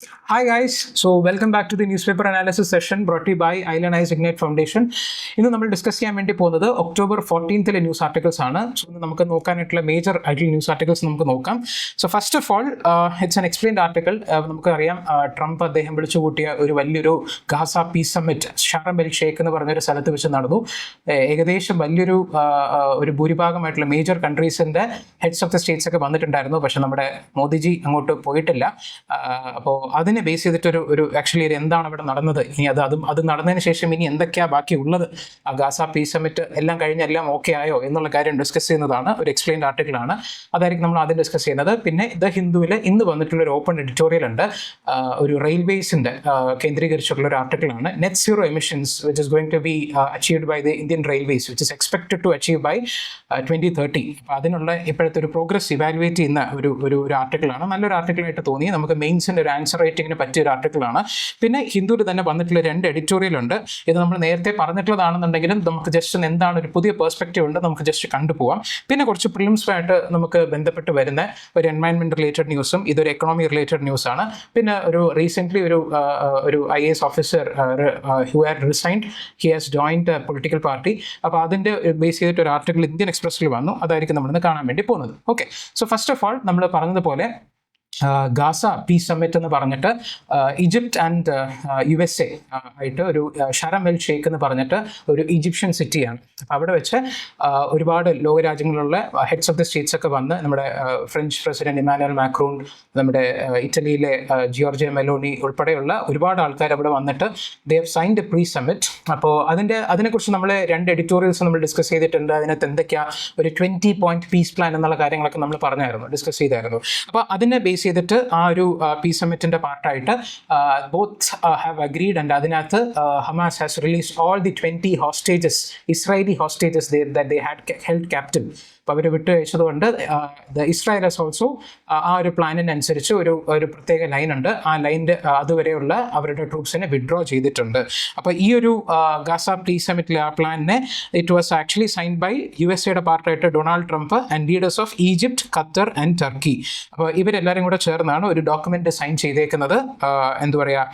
Hi guys, so welcome back to the newspaper analysis session brought to you by Island Eyes Ignite Foundation. ഇന്ന് നമ്മൾ discuss ചെയ്യാൻ വേണ്ടി പോകുന്നത് October 14 news articles ആണ്. So നമുക്ക് നോക്കാനായിട്ടുള്ള മേജർ ആയിട്ടുള്ള ന്യൂസ് ആർട്ടിക്കിൾസ് നമുക്ക് നോക്കാം. So first of all it's an explained article. നമുക്കറിയാം ട്രംപ് അദ്ദേഹം വിളിച്ചു കൂട്ടിയ ഒരു വലിയൊരു Gaza peace summit Sharm el Sheikh എന്ന് പറഞ്ഞൊരു സ്ഥലത്ത് വെച്ച് നടന്നു. ഏകദേശം വലിയൊരു ഒരു ഭൂരിഭാഗമായിട്ടുള്ള മേജർ കൺട്രീസിൻ്റെ ഹെഡ്സ് ഓഫ് ദ സ്റ്റേറ്റ്സ് ഒക്കെ വന്നിട്ടുണ്ടായിരുന്നു. പക്ഷെ നമ്മുടെ മോദിജി അങ്ങോട്ട് പോയിട്ടില്ല. അപ്പോൾ അതിനെ ബേസ് ചെയ്തിട്ടൊരു ഒരു ആക്ച്വലി എന്താണ് അവിടെ നടന്നത്, ഇനി അത് നടന്നതിന് ശേഷം ഇനി എന്തൊക്കെയാണ് ബാക്കിയുള്ളത്, ആ ഗാസ പീസ് സമ്മിറ്റ് എല്ലാം കഴിഞ്ഞ് എല്ലാം ഓക്കെ ആയോ എന്നുള്ള കാര്യം ഡിസ്കസ് ചെയ്യുന്നതാണ്. ഒരു എക്സ്പ്ലെയിൻഡ് ആർട്ടിക്കിളാണ്, അതായിരിക്കും നമ്മൾ ആദ്യം ഡിസ്കസ് ചെയ്യുന്നത്. പിന്നെ ദ ഹിന്ദുവിൽ ഇന്ന് വന്നിട്ടുള്ള ഒരു ഓപ്പൺ എഡിറ്റോറിയൽ ഉണ്ട്, ഒരു റെയിൽവേസിൻ്റെ കേന്ദ്രീകരിച്ചിട്ടുള്ള ഒരു ആർട്ടിക്കിളാണ്. Net zero emissions which is going to be achieved by the Indian Railways which is expected to achieve by 2030. അപ്പോൾ അതിനുള്ള ഇപ്പോഴത്തെ ഒരു പ്രോഗ്രസ് ഇവാലുവേറ്റ് ചെയ്യുന്ന ഒരു ആർട്ടിക്കിളാണ്. നല്ലൊരു ആർട്ടിക്കിളായിട്ട് തോന്നി. നമുക്ക് മെയിൻസിൻ്റെ ഒരു ആൻസർ റൈറ്റിങ്ങിന് പറ്റിയ ഒരു ആർട്ടിക്കിളാണ്. പിന്നെ ഹിന്ദുവിൽ തന്നെ വന്നിട്ടുള്ള 2 എഡിറ്റോറിയൽ ഉണ്ട്. ഇത് നമ്മൾ നേരത്തെ പറഞ്ഞിട്ടുള്ളതാണെന്നുണ്ടെങ്കിലും നമുക്ക് ജസ്റ്റ് എന്താണ് ഒരു പുതിയ പെർസ്പെക്റ്റീവ് ഉണ്ട്, നമുക്ക് ജസ്റ്റ് കണ്ടുപോകാം. പിന്നെ കുറച്ച് പ്രിലിംസുമായിട്ട് നമുക്ക് ബന്ധപ്പെട്ട് വരുന്ന ഒരു എൻവയൺമെൻറ്റ് റിലേറ്റഡ് ന്യൂസും ഇതൊരു എക്കണോമി റിലേറ്റഡ് ന്യൂസാണ്. പിന്നെ ഒരു റീസെൻ്റ്ലി ഒരു IAS officer who had resigned, he has joined political party. അപ്പോൾ അതിൻ്റെ ബേസ് ചെയ്തിട്ട് ഒരു ആർട്ടിക്കിൾ ഇന്ത്യൻ എക്സ്പ്രസ്സിൽ വന്നു, അതായിരിക്കും നമ്മളിന്ന് കാണാൻ വേണ്ടി പോകുന്നത്. Okay, so first of all നമ്മൾ പറഞ്ഞതുപോലെ ഗാസ പീസ് സമ്മിറ്റ് എന്ന് പറഞ്ഞിട്ട് ഈജിപ്റ്റ് ആൻഡ് USA ആയിട്ട് ഒരു ഷാർം എൽ ഷെയ്ഖ് എന്ന് പറഞ്ഞിട്ട് ഒരു ഈജിപ്ഷ്യൻ സിറ്റിയാണ്. അപ്പോൾ അവിടെ വെച്ച് ഒരുപാട് ലോകരാജ്യങ്ങളിലുള്ള ഹെഡ്സ് ഓഫ് ദി സ്റ്റേറ്റ്സ് ഒക്കെ വന്ന് നമ്മുടെ ഫ്രഞ്ച് പ്രസിഡന്റ് ഇമാനുവൽ മാക്രോൺ, നമ്മുടെ ഇറ്റലിയിലെ ജിയോർജിയ മെലോണി ഉൾപ്പെടെയുള്ള ഒരുപാട് ആൾക്കാർ അവിടെ വന്നിട്ട് they have signed A pre summit. അപ്പോൾ അതിനെക്കുറിച്ച് നമ്മൾ 2 എഡിറ്റോറിയൽസ് നമ്മൾ ഡിസ്കസ് ചെയ്തിട്ടുണ്ട്. അതിനകത്ത് എന്തൊക്കെയാണ് ഒരു 20 പോയിന്റ് പീസ് പ്ലാൻ എന്നുള്ള കാര്യങ്ങളൊക്കെ നമ്മൾ ഡിസ്കസ് ചെയ്തായിരുന്നു. അപ്പോൾ അതിനെ ബേസ് ചെയ്തിട്ട് ആ ഒരു പീസ് സമ്മിറ്റിന്റെ പാർട്ടായിട്ട് ബോത്ത് ഹാവ് അഗ്രീഡ് ആൻഡ് അതിനകത്ത് Hamas has release all the 20 hostages, Israeli hostages that they had held captive. അപ്പോൾ അവർ വിട്ടയച്ചതുകൊണ്ട് ഇസ്രായേൽ ഹസ് ഓൾസോ ആ ഒരു പ്ലാനിനനുസരിച്ച് ഒരു പ്രത്യേക ലൈൻ ഉണ്ട്. ആ ലൈനിൻ്റെ അതുവരെയുള്ള അവരുടെ ട്രൂപ്സിനെ വിഡ്രോ ചെയ്തിട്ടുണ്ട്. അപ്പോൾ ഈ ഒരു ഗാസ പീസ് സമ്മിറ്റിലെ ആ പ്ലാനിനെ it was actually signed by USA പാർട്ടായിട്ട് Donald Trump and leaders of Egypt, Qatar and Turkey. അപ്പോൾ ഇവരെല്ലാവരും കൂടെ ചേർന്നാണ് ഒരു ഡോക്യുമെന്റ് സൈൻ ചെയ്തേക്കുന്നത്. എന്താ പറയുക,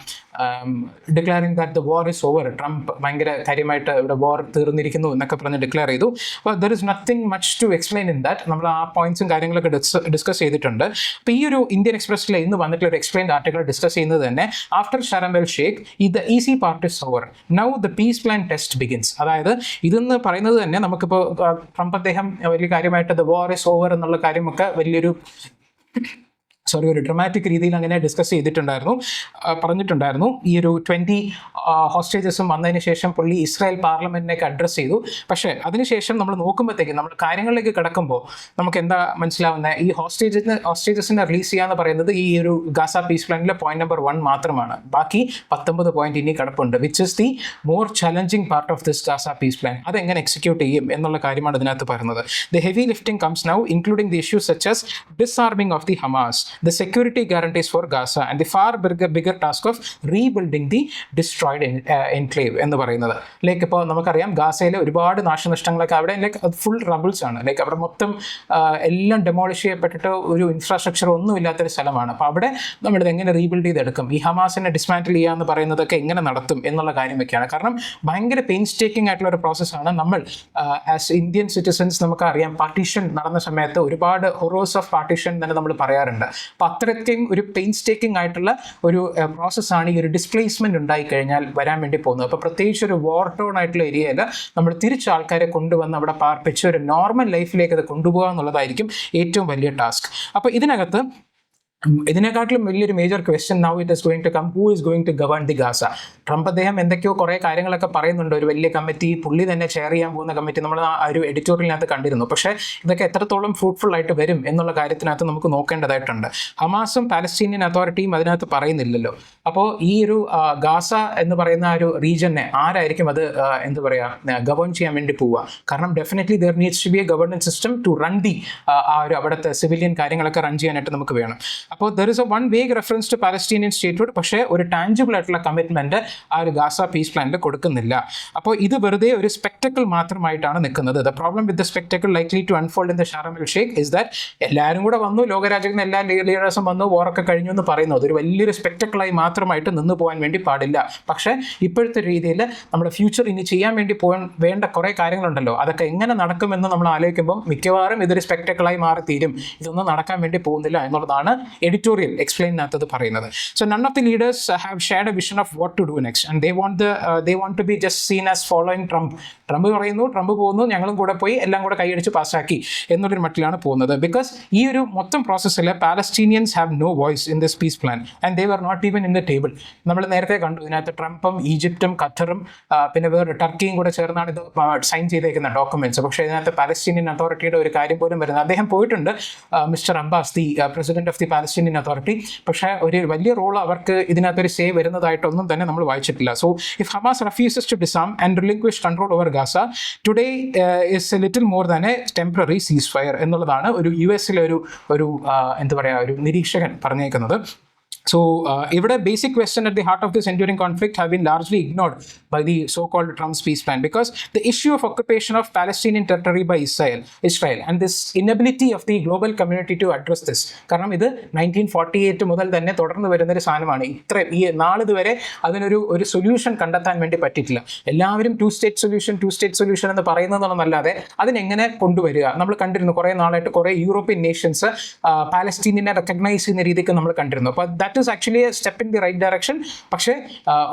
declaring that the war is over. Trump ഭയങ്കര കാര്യമായിട്ട് ഇവിടെ വാർ തീർന്നിരിക്കുന്നു എന്നൊക്കെ പറഞ്ഞ് ഡിക്ലെയർ ചെയ്തു. അപ്പോൾ there is nothing much to explain in that. നമ്മൾ ആ പോയിന്റ്സും കാര്യങ്ങളൊക്കെ ഡിസ്കസ് ചെയ്തിട്ടുണ്ട്. അപ്പോൾ ഈ ഒരു ഇന്ത്യൻ എക്സ്പ്രസ്സിൽ ഇന്ന് വന്നിട്ടുള്ള ഒരു എക്സ്പ്ലെയിൻഡ് ആർട്ടിക്കിൾ ഡിസ്കസ് ചെയ്യുന്നത് തന്നെ after Sharm el Sheikh the easy part is over, now the peace plan test begins. അതായത് ഇതെന്ന് പറയുന്നത് തന്നെ നമുക്കിപ്പോൾ ട്രംപ് അദ്ദേഹം വലിയ കാര്യമായിട്ട് ദ വാർ ഇസ് ഓവർ എന്നുള്ള കാര്യമൊക്കെ വലിയൊരു ഒരു ഡ്രമാറ്റിക് രീതിയിൽ അങ്ങനെ ഡിസ്കസ് പറഞ്ഞിട്ടുണ്ടായിരുന്നു. ഈ ഒരു 20 ഹോസ്റ്റേജസും വന്നതിന് ശേഷം പുള്ളി ഇസ്രായേൽ പാർലമെന്റിനൊക്കെ അഡ്രസ്സ് ചെയ്തു. പക്ഷേ അതിനുശേഷം നമ്മൾ നോക്കുമ്പോഴത്തേക്കും നമ്മൾ കാര്യങ്ങളിലേക്ക് കിടക്കുമ്പോൾ നമുക്ക് എന്താ മനസ്സിലാവുന്നത്, ഈ ഹോസ്റ്റേജസിനെ റിലീസ് ചെയ്യാന്ന് പറയുന്നത് ഈ ഒരു ഗാസ പീസ് പ്ലാനിലെ പോയിന്റ് നമ്പർ 1 മാത്രമാണ്. ബാക്കി 19 പോയിന്റ് ഇനി കിടപ്പുണ്ട്, which is the more challenging part of this Gaza peace plan. അതെങ്ങനെ എക്സിക്യൂട്ട് ചെയ്യും എന്നുള്ള കാര്യമാണ് ഇതിനകത്ത് പറയുന്നത്. The heavy lifting comes now including the issues such as disarming of the Hamas, the security guarantees for Gaza and the far bigger task of rebuilding the destroyed enclave എന്ന് പറയുന്നത്. Like ഇപ്പോൾ നമുക്കറിയാം ഗാസയിലെ ഒരുപാട് നാശനഷ്ടങ്ങളൊക്കെ അവിടെ ലൈക്ക് അത് full റബിൾസ് ആണ്. Like അവിടെ മൊത്തം എല്ലാം ഡെമോളിഷ് ചെയ്യപ്പെട്ടിട്ട് ഒരു ഇൻഫ്രാസ്ട്രക്ചർ ഒന്നും ഇല്ലാത്തൊരു സ്ഥലമാണ്. അപ്പോൾ അവിടെ നമ്മളിത് എങ്ങനെ റീബിൽഡ് ചെയ്തെടുക്കും, ഈ ഹമാസിനെ ഡിസ്മാൻറ്റിൽ ചെയ്യാന്ന് പറയുന്നതൊക്കെ എങ്ങനെ നടത്തും എന്നുള്ള കാര്യമൊക്കെയാണ്. കാരണം ഭയങ്കര പെയിൻസ്റ്റേക്കിംഗ് ആയിട്ടുള്ള ഒരു പ്രോസസ്സാണ്. നമ്മൾ ആസ് ഇന്ത്യൻ സിറ്റിസൺസ് നമുക്കറിയാം പാർട്ടീഷൻ നടന്ന സമയത്ത് ഒരുപാട് ഹൊറോസ് ഓഫ് പാർട്ടീഷൻ തന്നെ നമ്മൾ പറയാറുണ്ട്. അപ്പോൾ അത്രയ്ക്കും ഒരു പെയിൻസ്റ്റേക്കിംഗ് ആയിട്ടുള്ള ഒരു പ്രോസസ്സാണ് ഈ ഒരു ഡിസ്പ്ലേസ്മെൻറ്റ് ഉണ്ടായിക്കഴിഞ്ഞാൽ വരാൻ വേണ്ടി പോകുന്നത്. അപ്പോൾ പ്രത്യേകിച്ച് ഒരു വാർ ടോൺ ആയിട്ടുള്ള ഏരിയയിൽ നമ്മൾ തിരിച്ച് ആൾക്കാരെ കൊണ്ടുവന്ന് അവിടെ പാർപ്പിച്ച് ഒരു നോർമൽ ലൈഫിലേക്ക് അത് കൊണ്ടുപോകുക എന്നുള്ളതായിരിക്കും ഏറ്റവും വലിയ ടാസ്ക്. അപ്പോൾ ഇതിനെക്കാട്ടിലും വലിയൊരു major question now it is going to come, who is going to govern the Gaza. Trump അദ്ദേഹം എന്തൊക്കെയോ കുറേ കാര്യങ്ങളൊക്കെ പറയുന്നുണ്ട്, ഒരു വലിയ കമ്മിറ്റി, പുള്ളി തന്നെ ചെയർ ചെയ്യാൻ പോകുന്ന കമ്മിറ്റി നമ്മൾ ആ ഒരു എഡിറ്റോറിയലിനകത്ത് കണ്ടിരുന്നു. പക്ഷേ ഇതൊക്കെ എത്രത്തോളം ഫ്രൂട്ട്ഫുൾ ആയിട്ട് വരും എന്നുള്ള കാര്യത്തിനകത്ത് നമുക്ക് നോക്കേണ്ടതായിട്ടുണ്ട്. ഹമാസും പാലസ്തീനിയൻ അതോറിറ്റിയും അതിനകത്ത് പറയുന്നില്ലല്ലോ. അപ്പോൾ ഈ ഒരു ഗാസ എന്ന് പറയുന്ന ആ ഒരു റീജിയനെ ആരായിരിക്കും അത് എന്താ പറയുക ഗവേൺ ചെയ്യാൻ വേണ്ടി പോവുക? കാരണം definitely there needs to be a governance system to run the ആ ഒരു അവിടുത്തെ സിവിലിയൻ കാര്യങ്ങളൊക്കെ റൺ ചെയ്യാനായിട്ട് നമുക്ക് വേണം. അപ്പോൾ there is a one vague reference to Palestinian statehood, പക്ഷേ ഒരു ടാഞ്ചിബിൾ ആയിട്ടുള്ള കമ്മിറ്റ്മെന്റ് ആ ഒരു ഗാസ പീസ് പ്ലാനിൽ കൊടുക്കുന്നില്ല. അപ്പോൾ ഇത് വെറുതെ ഒരു സ്പെക്ടക്കിൾ മാത്രമായിട്ടാണ് നിൽക്കുന്നത്. The problem with the spectacle likely to unfold in the Sharm el Sheikh is that എല്ലാവരും കൂടെ വന്നു, ലോകരാജ്യങ്ങളിൽ എല്ലാ ലീഡേഴ്സും വന്നു, വാറൊക്കെ കഴിഞ്ഞു എന്ന് പറയുന്നത് ഒരു വലിയൊരു സ്പെക്ടക്കിളായി മാത്രമായിട്ട് നിന്ന് പോകാൻ വേണ്ടി പാടില്ല. പക്ഷേ ഇപ്പോഴത്തെ രീതിയിൽ നമ്മുടെ ഫ്യൂച്ചർ ഇനി ചെയ്യാൻ വേണ്ടി വേണ്ട കുറേ കാര്യങ്ങളുണ്ടല്ലോ, അതൊക്കെ എങ്ങനെ നടക്കുമെന്ന് നമ്മൾ ആലോചിക്കുമ്പോൾ മിക്കവാറും ഇതൊരു സ്പെക്ടക്കിളായി മാറിത്തീരും. ഇതൊന്നും നടക്കാൻ വേണ്ടി പോകുന്നില്ല എന്നുള്ളതാണ് എഡിറ്റോറിയൽ എക്സ്പ്ലെയിനകത്ത് പറയുന്നത്. So none of the leaders have shared a vision of what to do next and they want to be just seen as following Trump. Trump പറയുന്നു, ട്രംപ് പോകുന്നു, ഞങ്ങളും കൂടെ പോയി എല്ലാം കൂടെ കൈയടിച്ച് പാസ്സാക്കി എന്നുള്ളൊരു മട്ടിലാണ് പോകുന്നത്. ബിക്കോസ് ഈ ഒരു മൊത്തം പ്രോസസ്സിൽ Palestinians have no voice in this peace plan and they were not even in the table. നമ്മൾ നേരത്തെ കണ്ടു ഇതിനകത്ത് ട്രംപും ഈജിപ്തും ഖത്തറും പിന്നെ വേറെ ടർക്കിയും കൂടെ ചേർന്നാണ് ഇത് സൈൻ ചെയ്തേക്കുന്ന ഡോക്യുമെന്റ്സ്. പക്ഷേ ഇതിനകത്ത് പാലസ്റ്റീനിയൻ അതോറിറ്റിയുടെ ഒരു കാര്യം പോലും വരുന്നത്. അദ്ദേഹം പോയിട്ടുണ്ട്, mister Abbas, the president of the Palestinian authority. പക്ഷേ ഒരു വലിയ റോൾ അവർക്ക് ഇതിനകത്തൊരു സേ വരുന്നതായിട്ടൊന്നും തന്നെ നമ്മൾ വായിച്ചിട്ടില്ല. So if Hamas refuses to disarm and relinquish control over Gaza, today is a little more than a temporary ceasefire എന്നുള്ളതാണ് ഒരു US-ലെ ഒരു എന്താ പറയുക ഒരു നിരീക്ഷകൻ പറഞ്ഞേക്കുന്നത്. So, ഇവിടെ basic question at the heart of this enduring conflict have been largely ignored by the so-called Trump's peace plan, because the issue of occupation of Palestinian territory by Israel and this inability of the global community to address this. കാരണം ഇത് 1948 മുതൽ തന്നെ തുടർന്ന് വരുന്നൊരു സാധനമാണ്. ഈ നാളിതുവരെ അതിനൊരു സൊല്യൂഷൻ കണ്ടെത്താൻ വേണ്ടി പറ്റിയിട്ടില്ല. എല്ലാവരും ടു സ്റ്റേറ്റ് സൊല്യൂഷൻ എന്ന് പറയുന്നതെന്നല്ലാതെ അതിനെങ്ങനെ കൊണ്ടുവരിക നമ്മൾ കണ്ടിരുന്നു. കുറേ നാളായിട്ട് കുറേ യൂറോപ്യൻ നേഷൻസ് പാലസ്റ്റീനിനെ റെക്കഗ്നൈസ് ചെയ്യുന്ന രീതിക്ക് നമ്മൾ കണ്ടിരുന്നു. അപ്പോൾ that is actually a step in the right direction. പക്ഷേ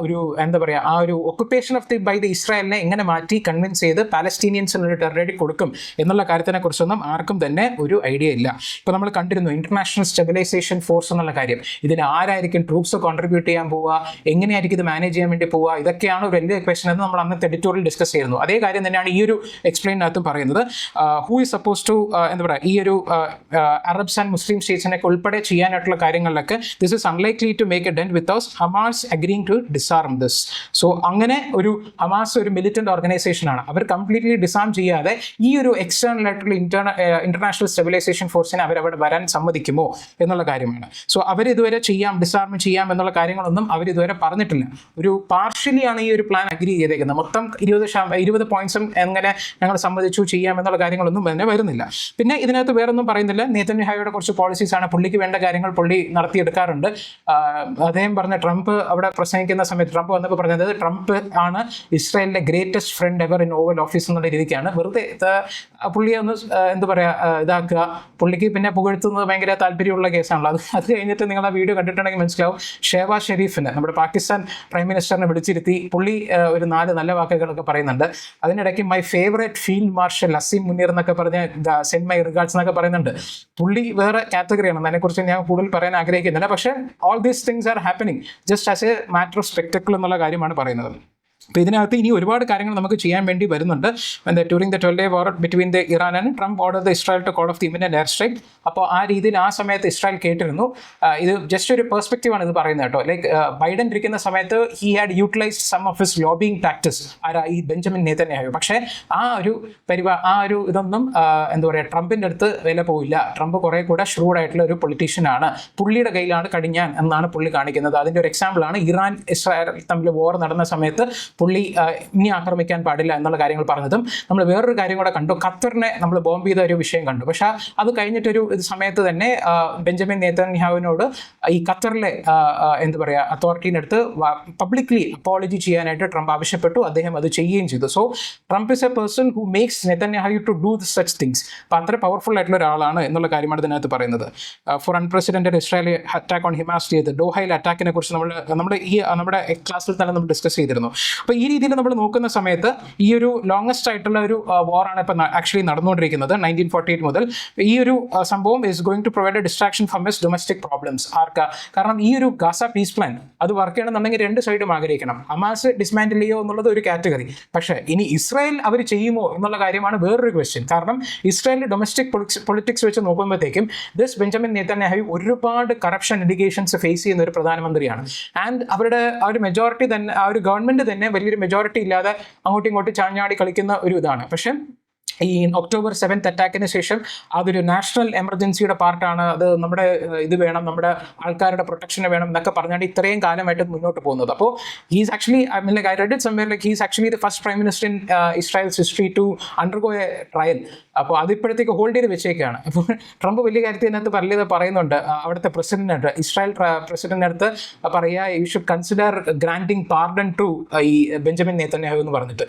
ഒരു എന്താ പറയുക, ആ ഒരു ഒക്കുപ്പേഷൻ ഓഫ് ബൈ ദി ഇസ്രായേലിനെ എങ്ങനെ മാറ്റി കൺവിൻസ് ചെയ്ത് പാലസ്റ്റീനിയൻസിന് ഒരു ടെറിട്ടറി കൊടുക്കും എന്നുള്ള കാര്യത്തിനെ കുറിച്ചൊന്നും ആർക്കും തന്നെ ഒരു ഐഡിയ ഇല്ല. ഇപ്പോൾ നമ്മൾ കണ്ടിരുന്നു ഇന്റർനാഷണൽ സ്റ്റെബിലൈസേഷൻ ഫോഴ്സ് എന്നുള്ള കാര്യം. ഇതിൽ ആരായിരിക്കും ട്രൂപ്സ് കോൺട്രിബ്യൂട്ട് ചെയ്യാൻ പോവുക, എങ്ങനെയായിരിക്കും ഇത് മാനേജ് ചെയ്യാൻ വേണ്ടി പോവുക, ഇതൊക്കെയാണ് ഒരു വലിയ ക്വസ്റ്റൻ എന്ന് നമ്മൾ അന്നത്തെ എഡിറ്റോറിയൽ ഡിസ്കസ് ചെയ്യുന്നു. അതേ കാര്യം തന്നെയാണ് ഈ ഒരു എക്സ്പ്ലെയിനകത്തും പറയുന്നത്. ഹൂ ഈസ് സപ്പോസ് ടു എന്താ പറയുക, ഈ ഒരു അറബ്സ് ആൻഡ് മുസ്ലിം സ്റ്റേറ്റ്സിനൊക്കെ ഉൾപ്പെടെ ചെയ്യാനായിട്ടുള്ള കാര്യങ്ങളിലൊക്കെ this is unlikely to make a dent without Hamas agreeing to disarm this. So അങ്ങനെ ഒരു ഹമാസ് ഒരു മിലിറ്റന്റ് ഓർഗനൈസേഷൻ ആണ്. അവർ കംപ്ലീറ്റ്ലി ഡിസാം ചെയ്യാതെ ഈ ഒരു എക്സ്റ്റേണൽ ആയിട്ടുള്ള ഇന്റർനാഷണൽ സ്റ്റെബിലൈസേഷൻ ഫോഴ്സിനെ അവരവിടെ വരാൻ സമ്മതിക്കുമോ എന്നുള്ള കാര്യമാണ്. സോ അവരിതുവരെ ഡിസാർം ചെയ്യാം എന്നുള്ള കാര്യങ്ങളൊന്നും അവരിതുവരെ പറഞ്ഞിട്ടില്ല. ഒരു പാർഷ്യലി ആണ് ഈ ഒരു പ്ലാൻ അഗ്രി ചെയ്തേക്കുന്നത്. മൊത്തം 20 പോയിന്റ്സും എങ്ങനെ ഞങ്ങൾ സമ്മതിച്ചു ചെയ്യാം എന്നുള്ള കാര്യങ്ങളൊന്നും തന്നെ വരുന്നില്ല. പിന്നെ ഇതിനകത്ത് വേറൊന്നും പറയുന്നില്ല. നെതന്യാഹുവിന്റെ കുറച്ച് പോളിസീസ് ആണ്, പുള്ളിക്ക് വേണ്ട കാര്യങ്ങൾ പുള്ളി നടത്തിയെടുക്കാറുണ്ട്. അദ്ദേഹം പറഞ്ഞ ട്രംപ് അവിടെ പ്രസംഗിക്കുന്ന സമയത്ത് ട്രംപ് വന്നപ്പോൾ പറഞ്ഞത് ട്രംപ് ആണ് ഇസ്രായേലിന്റെ greatest friend ever in Oval Office എന്നുള്ള രീതിക്കാണ്. വെറുതെ പുള്ളിയെ ഒന്ന് എന്താ പറയുക ഇതാക്കുക. പുള്ളിക്ക് പിന്നെ പുകഴ്ത്തുന്നത് ഭയങ്കര താല്പര്യമുള്ള കേസാണല്ലോ. അത് കഴിഞ്ഞിട്ട് നിങ്ങൾ ആ വീഡിയോ കണ്ടിട്ടുണ്ടെങ്കിൽ മനസ്സിലാവും. ഷെഹബാസ് ഷെരീഫിന്, നമ്മുടെ പാകിസ്ഥാൻ പ്രൈം മിനിസ്റ്ററിനെ വിളിച്ചിരുത്തി പുള്ളി ഒരു 4 നല്ല വാക്കുകളൊക്കെ പറയുന്നുണ്ട്. അതിനിടയ്ക്ക് my favourite field marshal Asim Munir എന്നൊക്കെ പറഞ്ഞ് സെൻഡ് മൈ റിഗാർഡ്സ് എന്നൊക്കെ പറയുന്നുണ്ട്. പുള്ളി വേറെ കാറ്റഗറിയാണ്, അതിനെക്കുറിച്ച് ഞാൻ കൂടുതൽ പറയാൻ ആഗ്രഹിക്കുന്നില്ല. പക്ഷേ all these things are happening just as a matter of spectacle എന്നുള്ള കാര്യമാണ് പറയുന്നത്. അപ്പോൾ ഇതിനകത്ത് ഇനി ഒരുപാട് കാര്യങ്ങൾ നമുക്ക് ചെയ്യാൻ വേണ്ടി വരുന്നുണ്ട്. During the 12-day war between the Iran and Trump ordered the Israel to call off the imminent air strike. അപ്പോൾ ആ രീതിയിൽ ആ സമയത്ത് ഇസ്രായേൽ കേട്ടിരുന്നു. ഇത് ജസ്റ്റ് ഒരു പെർസ്പെക്റ്റീവാണ് ഇത് പറയുന്നത് കേട്ടോ. ലൈക്ക് ബൈഡൻ ഇരിക്കുന്ന സമയത്ത് he had utilized some of his lobbying tactics, ഈ ബെഞ്ചമിൻ നെതന്യാഹു. പക്ഷേ ആ ഒരു ഇതൊന്നും എന്താ പറയുക, ട്രംപിൻ്റെ അടുത്ത് വില പോയില്ല. ട്രംപ് കുറേ കൂടെ ഷ്രൂഡായിട്ടുള്ള ഒരു പൊളിറ്റീഷ്യനാണ്. പുള്ളിയുടെ കയ്യിലാണ് കടിഞ്ഞാൻ എന്നാണ് പുള്ളി കാണിക്കുന്നത്. അതിൻ്റെ ഒരു എക്സാമ്പിളാണ് ഇറാൻ ഇസ്രായേൽ തമ്മിൽ വാർ നടന്ന സമയത്ത് പുള്ളി ഇനി ആക്രമിക്കാൻ പാടില്ല എന്നുള്ള കാര്യങ്ങൾ പറഞ്ഞതും. നമ്മൾ വേറൊരു കാര്യം കൂടെ കണ്ടു, ഖത്തറിനെ നമ്മൾ ബോംബ് ചെയ്ത ഒരു വിഷയം കണ്ടു. പക്ഷേ അത് കഴിഞ്ഞിട്ടൊരു സമയത്ത് തന്നെ ബെഞ്ചമിൻ നെതന്യാഹുവിനോട് ഈ ഖത്തറിലെ എന്താ പറയുക അതോറിറ്റീൻ്റെ അടുത്ത് പബ്ലിക്ലി അപ്പോളജി ചെയ്യാനായിട്ട് ട്രംപ് ആവശ്യപ്പെട്ടു. അദ്ദേഹം അത് ചെയ്യുകയും ചെയ്തു. So Trump is a person who makes Netanyahu to do such things. അപ്പോൾ അത്ര പവർഫുൾ ആയിട്ടുള്ള ഒരാളാണ് എന്നുള്ള കാര്യമാണ് ഇതിനകത്ത് പറയുന്നത്. For unprecedented Israeli attack on Hamas ചെയ്ത് ഡോഹയിൽ അറ്റാക്കിനെ കുറിച്ച് നമ്മുടെ ക്ലാസ്സിൽ തന്നെ നമ്മൾ ഡിസ്കസ് ചെയ്തിരുന്നു. അപ്പോൾ ഈ രീതിയിൽ നമ്മൾ നോക്കുന്ന സമയത്ത് ഈ ഒരു ലോങ്ങസ്റ്റ് ആയിട്ടുള്ള ഒരു വാറാണ് ഇപ്പോൾ ആക്ച്വലി നടന്നുകൊണ്ടിരിക്കുന്നത് 1948 മുതൽ. ഈ ഒരു സംഭവം is going to provide a distraction from his domestic problems. കാരണം ഈ ഒരു ഗാസ പീസ് പ്ലാൻ അത് വർക്ക് ചെയ്യണമെന്നുണ്ടെങ്കിൽ 2 സൈഡും ആഗ്രഹിക്കണം. ഹമാസ് ഡിസ്മാൻഡിൽ ചെയ്യോ എന്നുള്ളത് ഒരു കാറ്റഗറി. പക്ഷേ ഇനി ഇസ്രായേൽ അവർ ചെയ്യുമോ എന്നുള്ള കാര്യമാണ് വേറൊരു ക്വസ്റ്റ്യൻ. കാരണം ഇസ്രായേലിൻ്റെ ഡൊമസ്റ്റിക് പൊളിറ്റിക്സ് വെച്ച് നോക്കുമ്പോഴത്തേക്കും ദിസ് ബെഞ്ചമിൻ നെതന്യാഹു ഒരുപാട് കറപ്ഷൻ അലിഗേഷൻസ് ഫേസ് ചെയ്യുന്ന ഒരു പ്രധാനമന്ത്രിയാണ്. ആൻഡ് അവരുടെ ആ ഒരു മെജോറിറ്റി തന്നെ, ആ ഒരു ഗവൺമെൻറ് തന്നെ വലിയൊരു മെജോറിറ്റി ഇല്ലാതെ അങ്ങോട്ടും ഇങ്ങോട്ടും ചാഞ്ഞാടി കളിക്കുന്ന ഒരു ഇതാണ്. പക്ഷേ ഈ ഒക്ടോബർ 7th അറ്റാക്കിന് ശേഷം അതൊരു നാഷണൽ എമർജൻസിയുടെ പാർട്ടാണ്, അത് നമ്മുടെ ഇത് വേണം, നമ്മുടെ ആൾക്കാരുടെ പ്രൊട്ടക്ഷന് വേണം എന്നൊക്കെ പറഞ്ഞാണ് ഇത്രയും കാലമായിട്ട് മുന്നോട്ട് പോകുന്നത്. അപ്പോൾ he's actually I read it somewhere like he's actually the first prime minister in Israel's history to undergo a trial. അപ്പോൾ അതിപ്പോഴത്തേക്ക് ഹോൾഡ് ചെയ്ത് വെച്ചേക്കാണ്. അപ്പോൾ ട്രംപ് വലിയ കാര്യത്തിൽ ഇതിനകത്ത് പറയുന്നുണ്ട്, അവിടുത്തെ പ്രസിഡന്റ് ഇസ്രായേൽ പ്രസിഡന്റിന്റെ അടുത്ത് പറയുക, you should consider granting pardon to ഈ ബെഞ്ചമിൻ നെതന്യാഹു എന്ന് പറഞ്ഞിട്ട്.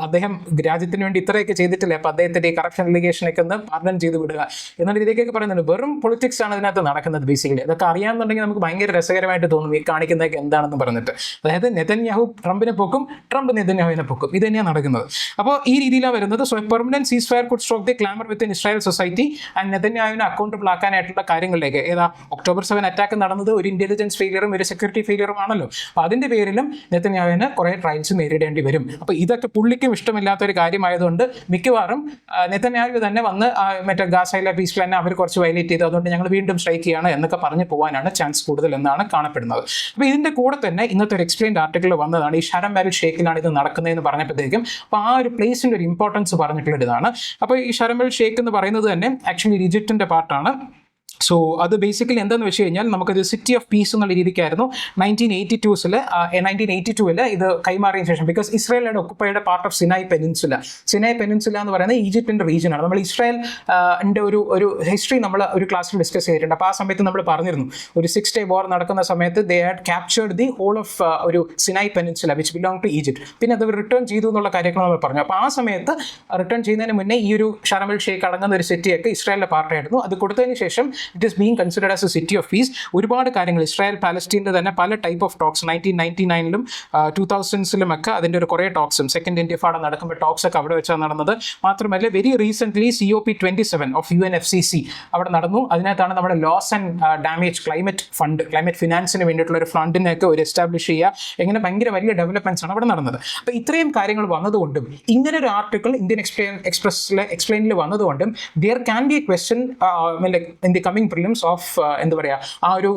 അദ്ദേഹം രാജ്യത്തിന് വേണ്ടി ഇത്രയൊക്കെ ചെയ്തിട്ടില്ല, അപ്പോൾ അദ്ദേഹത്തിന്റെ ഈ കറപ്ഷൻ അലിഗേഷനൊക്കെ ഒന്ന് പാർഡൺ ചെയ്ത് വിടുക എന്നുള്ള രീതിക്കൊക്കെ പറയുന്നുണ്ട്. വെറും പൊളിറ്റിക്സ് ആണ് ഇതിനകത്ത് നടക്കുന്നത് ബേസിക്കലി. അതൊക്കെ അറിയാമെന്നുണ്ടെങ്കിൽ നമുക്ക് ഭയങ്കര രസകരമായിട്ട് തോന്നും ഈ കാണിക്കുന്നതൊക്കെ എന്താണെന്ന് പറഞ്ഞിട്ട്. അതായത് നെതന്യാഹു ട്രംപിനെ പൊക്കും, ട്രംപ് നെതന്യാഹുവിനെ പൊക്കും, ഇത് തന്നെയാണ് നടക്കുന്നത്. അപ്പോൾ ഈ രീതിയിലാണ് വരുന്നത്. So permanent ceasefire could stroke the clamour within Israel society and നെതന്യാഹുവിനെ അക്കൗണ്ടബിൾ ആക്കാനായിട്ടുള്ള കാര്യങ്ങളിലേക്ക്. ഒക്ടോബർ 7 അറ്റാക്ക് നടന്നത് ഒരു ഇന്റലിജൻസ് ഫെയിലിയറും ഒരു സെക്യൂരിറ്റി ഫെയിലിയറും ആണല്ലോ. അപ്പോൾ അതിന്റെ പേരിലും നെതന്യാഹുവിന് കുറേ ട്രയൽസ് നേരിടേണ്ടി വരും. അപ്പോൾ ഇതൊക്കെ പുള്ളിക്കും ഇഷ്ടമില്ലാത്ത ഒരു കാര്യമായതുകൊണ്ട് മിക്കവാറും നെതന്യാഹു തന്നെ വന്ന് മറ്റേ ഗാസയിലെ പീസ് പ്ലാനെ അവർ കുറച്ച് വയലേറ്റ് ചെയ്ത് അതുകൊണ്ട് ഞങ്ങൾ വീണ്ടും സ്ട്രൈക്ക് ചെയ്യാണ് എന്നൊക്കെ പറഞ്ഞു പോകാനാണ് ചാൻസ് കൂടുതൽ എന്നാണ് കാണപ്പെടുന്നത്. അപ്പോൾ ഇതിന്റെ കൂടെ തന്നെ ഇന്നത്തെ ഒരു എക്സ്പ്ലെയിൻഡ് ആർട്ടിക്കിൾ വന്നതാണ്, ഈ ഷരം എൽ ഷേക്കിലാണ് ഇത് നടക്കുന്നതെന്ന് പറഞ്ഞപ്പോഴത്തേക്കും. അപ്പോൾ ആ ഒരു പ്ലേസിന്റെ ഒരു ഇമ്പോർട്ടൻസ് പറഞ്ഞിട്ടുള്ള ഇതാണ്. അപ്പോൾ ഈ ഷരം എൽ ഷേക്ക് എന്ന് പറയുന്നത് തന്നെ ആക്ച്വലി ഈജിപ്തിന്റെ പാർട്ടാണ്. സോ അത് ബേസിക്കലി എന്താണെന്ന് വെച്ച് കഴിഞ്ഞാൽ നമുക്കത് സിറ്റി ഓഫ് പീസ് എന്നുള്ള രീതിക്കായിരുന്നു 1982 ഇത് കൈമാറിയ ശേഷം. ബിക്കോസ് ഇസ്രായേലിന്റെ occupied part of Sinai peninsula എന്ന് പറയുന്നത് ഈജിപ്തിന്റെ റീജിയനാണ്. നമ്മൾ ഇസ്രായേലിന്റെ ഒരു ഹിസ്റ്ററി നമ്മൾ ഒരു ക്ലാസ്സിൽ ഡിസ്കസ് ചെയ്തിട്ടുണ്ട്. അപ്പോൾ ആ സമയത്ത് നമ്മൾ പറഞ്ഞിരുന്നു, ഒരു 6 day വാർ നടക്കുന്ന സമയത്ത് they had captured the whole of ഒരു Sinai peninsula which belong to Egypt. പിന്നെ അത് റിട്ടേൺ ചെയ്തു എന്നുള്ള കാര്യങ്ങൾ നമ്മൾ പറഞ്ഞു. അപ്പോൾ ആ സമയത്ത് റിട്ടേൺ ചെയ്യുന്നതിന് മുന്നേ ഈ ഒരു ഷരം എൽ ഷേക്ക് അടങ്ങുന്ന ഒരു സിറ്റിയൊക്കെ ഇസ്രായേലിന്റെ പാർട്ടായിരുന്നു. അത് കൊടുത്തതിന് ശേഷം it is being considered as a city of peace. ഒരുപാട് കാര്യങ്ങൾ ഇസ്രായേൽ പാലസ്റ്റീൻ്റെ തന്നെ പല ടൈപ്പ് ഓഫ് ടോക്സ് 1999 2000s ഒക്കെ അതിൻ്റെ ഒരു കുറേ ടോക്സും സെക്കൻഡ് ഇന്റിഫാഡ നടക്കുമ്പോൾ ടോക്സ് ഒക്കെ അവിടെ വെച്ചാണ് നടന്നത്. മാത്രമല്ല very recently COP27 of UNFCCC അവിടെ നടന്നു. അതിനകത്താണ് നമ്മുടെ ലോസ് ആൻഡ് ഡാമേജ് ക്ലൈമറ്റ് ഫിനാൻസിന് വേണ്ടിയിട്ടുള്ള ഒരു ഫണ്ടിനെയൊക്കെ ഒരു എസ്റ്റാബ്ലിഷ് ചെയ്യുക, എങ്ങനെ ഭയങ്കര വലിയ ഡെവലപ്മെൻറ്റ്സ് ആണ് അവിടെ നടന്നത്. അപ്പോൾ ഇത്രയും കാര്യങ്ങൾ വന്നതുകൊണ്ടും ഇങ്ങനെ ഒരു ആർട്ടിക്കിൾ ഇന്ത്യൻ എക്സ്പ്ലെയിനിൽ വന്നതുകൊണ്ടും there can be a question in the coming prelims of എന്താ പറയുക ആ ഒരു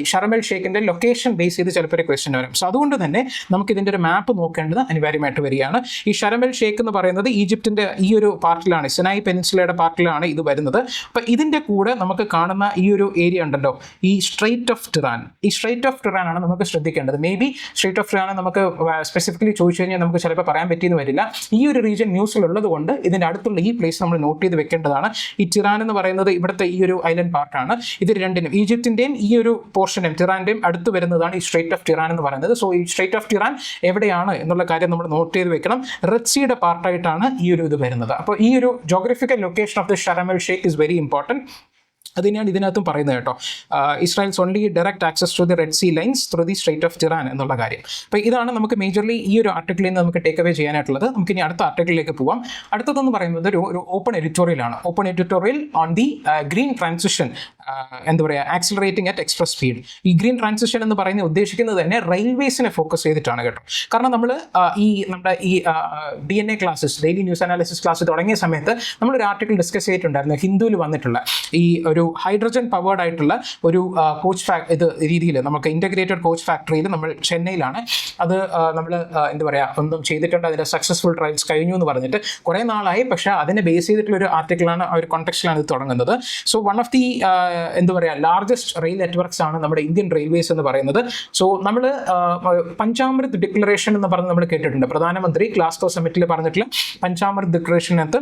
ഷരം എൽ ഷേക്കിൻ്റെ ലൊക്കേഷൻ ബേസ് ചെയ്ത് ചിലപ്പോൾ ഒരു ക്വസ്റ്റ്യൻ വരും. സോ അതുകൊണ്ട് തന്നെ നമുക്ക് ഇതിൻ്റെ ഒരു മാപ്പ് നോക്കേണ്ടത് അനിവാര്യമായിട്ട് വരികയാണ്. ഈ ഷരം എൽ ഷേക്ക് എന്ന് പറയുന്നത് ഈജിപ്തിൻ്റെ ഈ ഒരു പാർട്ടിലാണ്, സിനായ് പെനിൻസുലയുടെ പാർട്ടിലാണ് ഇത് വരുന്നത്. അപ്പോൾ ഇതിൻ്റെ കൂടെ നമുക്ക് കാണുന്ന ഈ ഒരു ഏരിയ ഉണ്ടല്ലോ, ഈ സ്ട്രെയ്റ്റ് ഓഫ് ടിറാൻ, ഈ സ്ട്രെയ്റ്റ് ഓഫ് ടിറാൻ ആണ് നമുക്ക് ശ്രദ്ധിക്കേണ്ടത്. May be straight of Tiran നമുക്ക് സ്പെസിഫിക്കലി ചോദിച്ചു കഴിഞ്ഞാൽ നമുക്ക് ചിലപ്പോൾ പറയാൻ പറ്റിയെന്ന് വരില്ല. ഈ ഒരു റീജിയൻ ന്യൂസിലുള്ളത് കൊണ്ട് ഇതിൻ്റെ അടുത്തുള്ള ഈ പ്ലേസ് നമ്മൾ നോട്ട് ചെയ്ത് വെക്കേണ്ടതാണ്. ഈ ടിറാൻ എന്ന് പറയുന്നത് ഇവിടുത്തെ ഈ ഒരു ഐലൻഡ് പാർട്ടാണ്. ഇത് രണ്ടിനും ഈജിപ്തിൻ്റെയും ഈ ഒരു പോർഷനും ടിറാൻ്റെയും അടുത്ത് വരുന്നതാണ് ഈ സ്ട്രെയ്റ്റ് ഓഫ് ടിറാൻ എന്ന് പറയുന്നത്. സോ ഈ സ്ട്രെയ്റ്റ് ഓഫ് ടിറാൻ എവിടെയാണ് എന്നുള്ള കാര്യം നമ്മൾ നോട്ട് ചെയ്ത് വെക്കണം. റെഡ് സീയുടെ പാർട്ടായിട്ടാണ് ഈ ഒരു ഇത് വരുന്നത്. അപ്പോൾ ഈ ഒരു geographical location of the Sharm el Sheikh is very important. അത് തന്നെയാണ് ഇതിനകത്തും പറയുന്നത് കേട്ടോ. Israel's only direct access to the Red Sea lines through the strait of Tiran എന്നുള്ള കാര്യം. അപ്പോൾ ഇതാണ് നമുക്ക് മേജർലി ഈ ഒരു ആർട്ടിക്കിളിൽ നിന്ന് നമുക്ക് ടേക്ക് അവേ ചെയ്യാനായിട്ടുള്ളത്. നമുക്ക് ഇനി അടുത്ത ആർട്ടിക്കിളിലേക്ക് പോവാം. അടുത്തതെന്ന് പറയുന്നത് ഒരു ഓപ്പൺ എഡിറ്റോറിയലാണ്. Open editorial on the green transition, എന്താ പറയുക, ആക്സിലറേറ്റിംഗ് അറ്റ് എക്സ്പ്രസ് സ്പീഡ്. ഈ ഗ്രീൻ ട്രാൻസിഷൻ എന്ന് പറയുന്നത് ഉദ്ദേശിക്കുന്നത് തന്നെ റെയിൽവേസിനെ ഫോക്കസ് ചെയ്തിട്ടാണ് കേട്ടോ. കാരണം നമ്മുടെ ഈ DNA classes, daily news analysis class തുടങ്ങിയ സമയത്ത് നമ്മളൊരു ആർട്ടിക്കിൾ ഡിസ്കസ് ചെയ്തിട്ടുണ്ടായിരുന്നു. ഹിന്ദുവിൽ വന്നിട്ടുള്ള ഈ ഒരു ഹൈഡ്രജൻ പവേർഡ് ആയിട്ടുള്ള ഒരു രീതിയിൽ നമുക്ക് ഇൻ്റഗ്രേറ്റഡ് കോച്ച് ഫാക്ടറിയിൽ നമ്മൾ ചെന്നൈയിലാണ് അത് നമ്മൾ എന്താ പറയുക ഒന്നും ചെയ്തിട്ടുണ്ട്. അതിൻ്റെ സക്സസ്ഫുൾ ട്രയൽസ് കഴിഞ്ഞു എന്ന് പറഞ്ഞിട്ട് കുറേ നാളായി. പക്ഷേ അതിനെ ബേസ് ചെയ്തിട്ടുള്ളൊരു ആർട്ടിക്കിളാണ്, ആ ഒരു കോണ്ടെക്സ്റ്റിലാണ് ഇത് തുടങ്ങുന്നത്. സോ വൺ ഓഫ് ദി എന്താ പറയുക ലാർജസ്റ്റ് റെയിൽ നെറ്റ്വർക്ക്സ് ആണ് നമ്മുടെ ഇന്ത്യൻ റെയിൽവേസ് എന്ന് പറയുന്നത്. സോ നമ്മൾ പഞ്ചാമൃത് ഡിക്ലറേഷൻ എന്ന് പറഞ്ഞ് നമ്മൾ കേട്ടിട്ടുണ്ട്. പ്രധാനമന്ത്രി ഗ്ലാസ്ഗോ സമ്മിറ്റിൽ പറഞ്ഞിട്ടുള്ള പഞ്ചാമൃത് ഡിക്ലറേഷനകത്ത്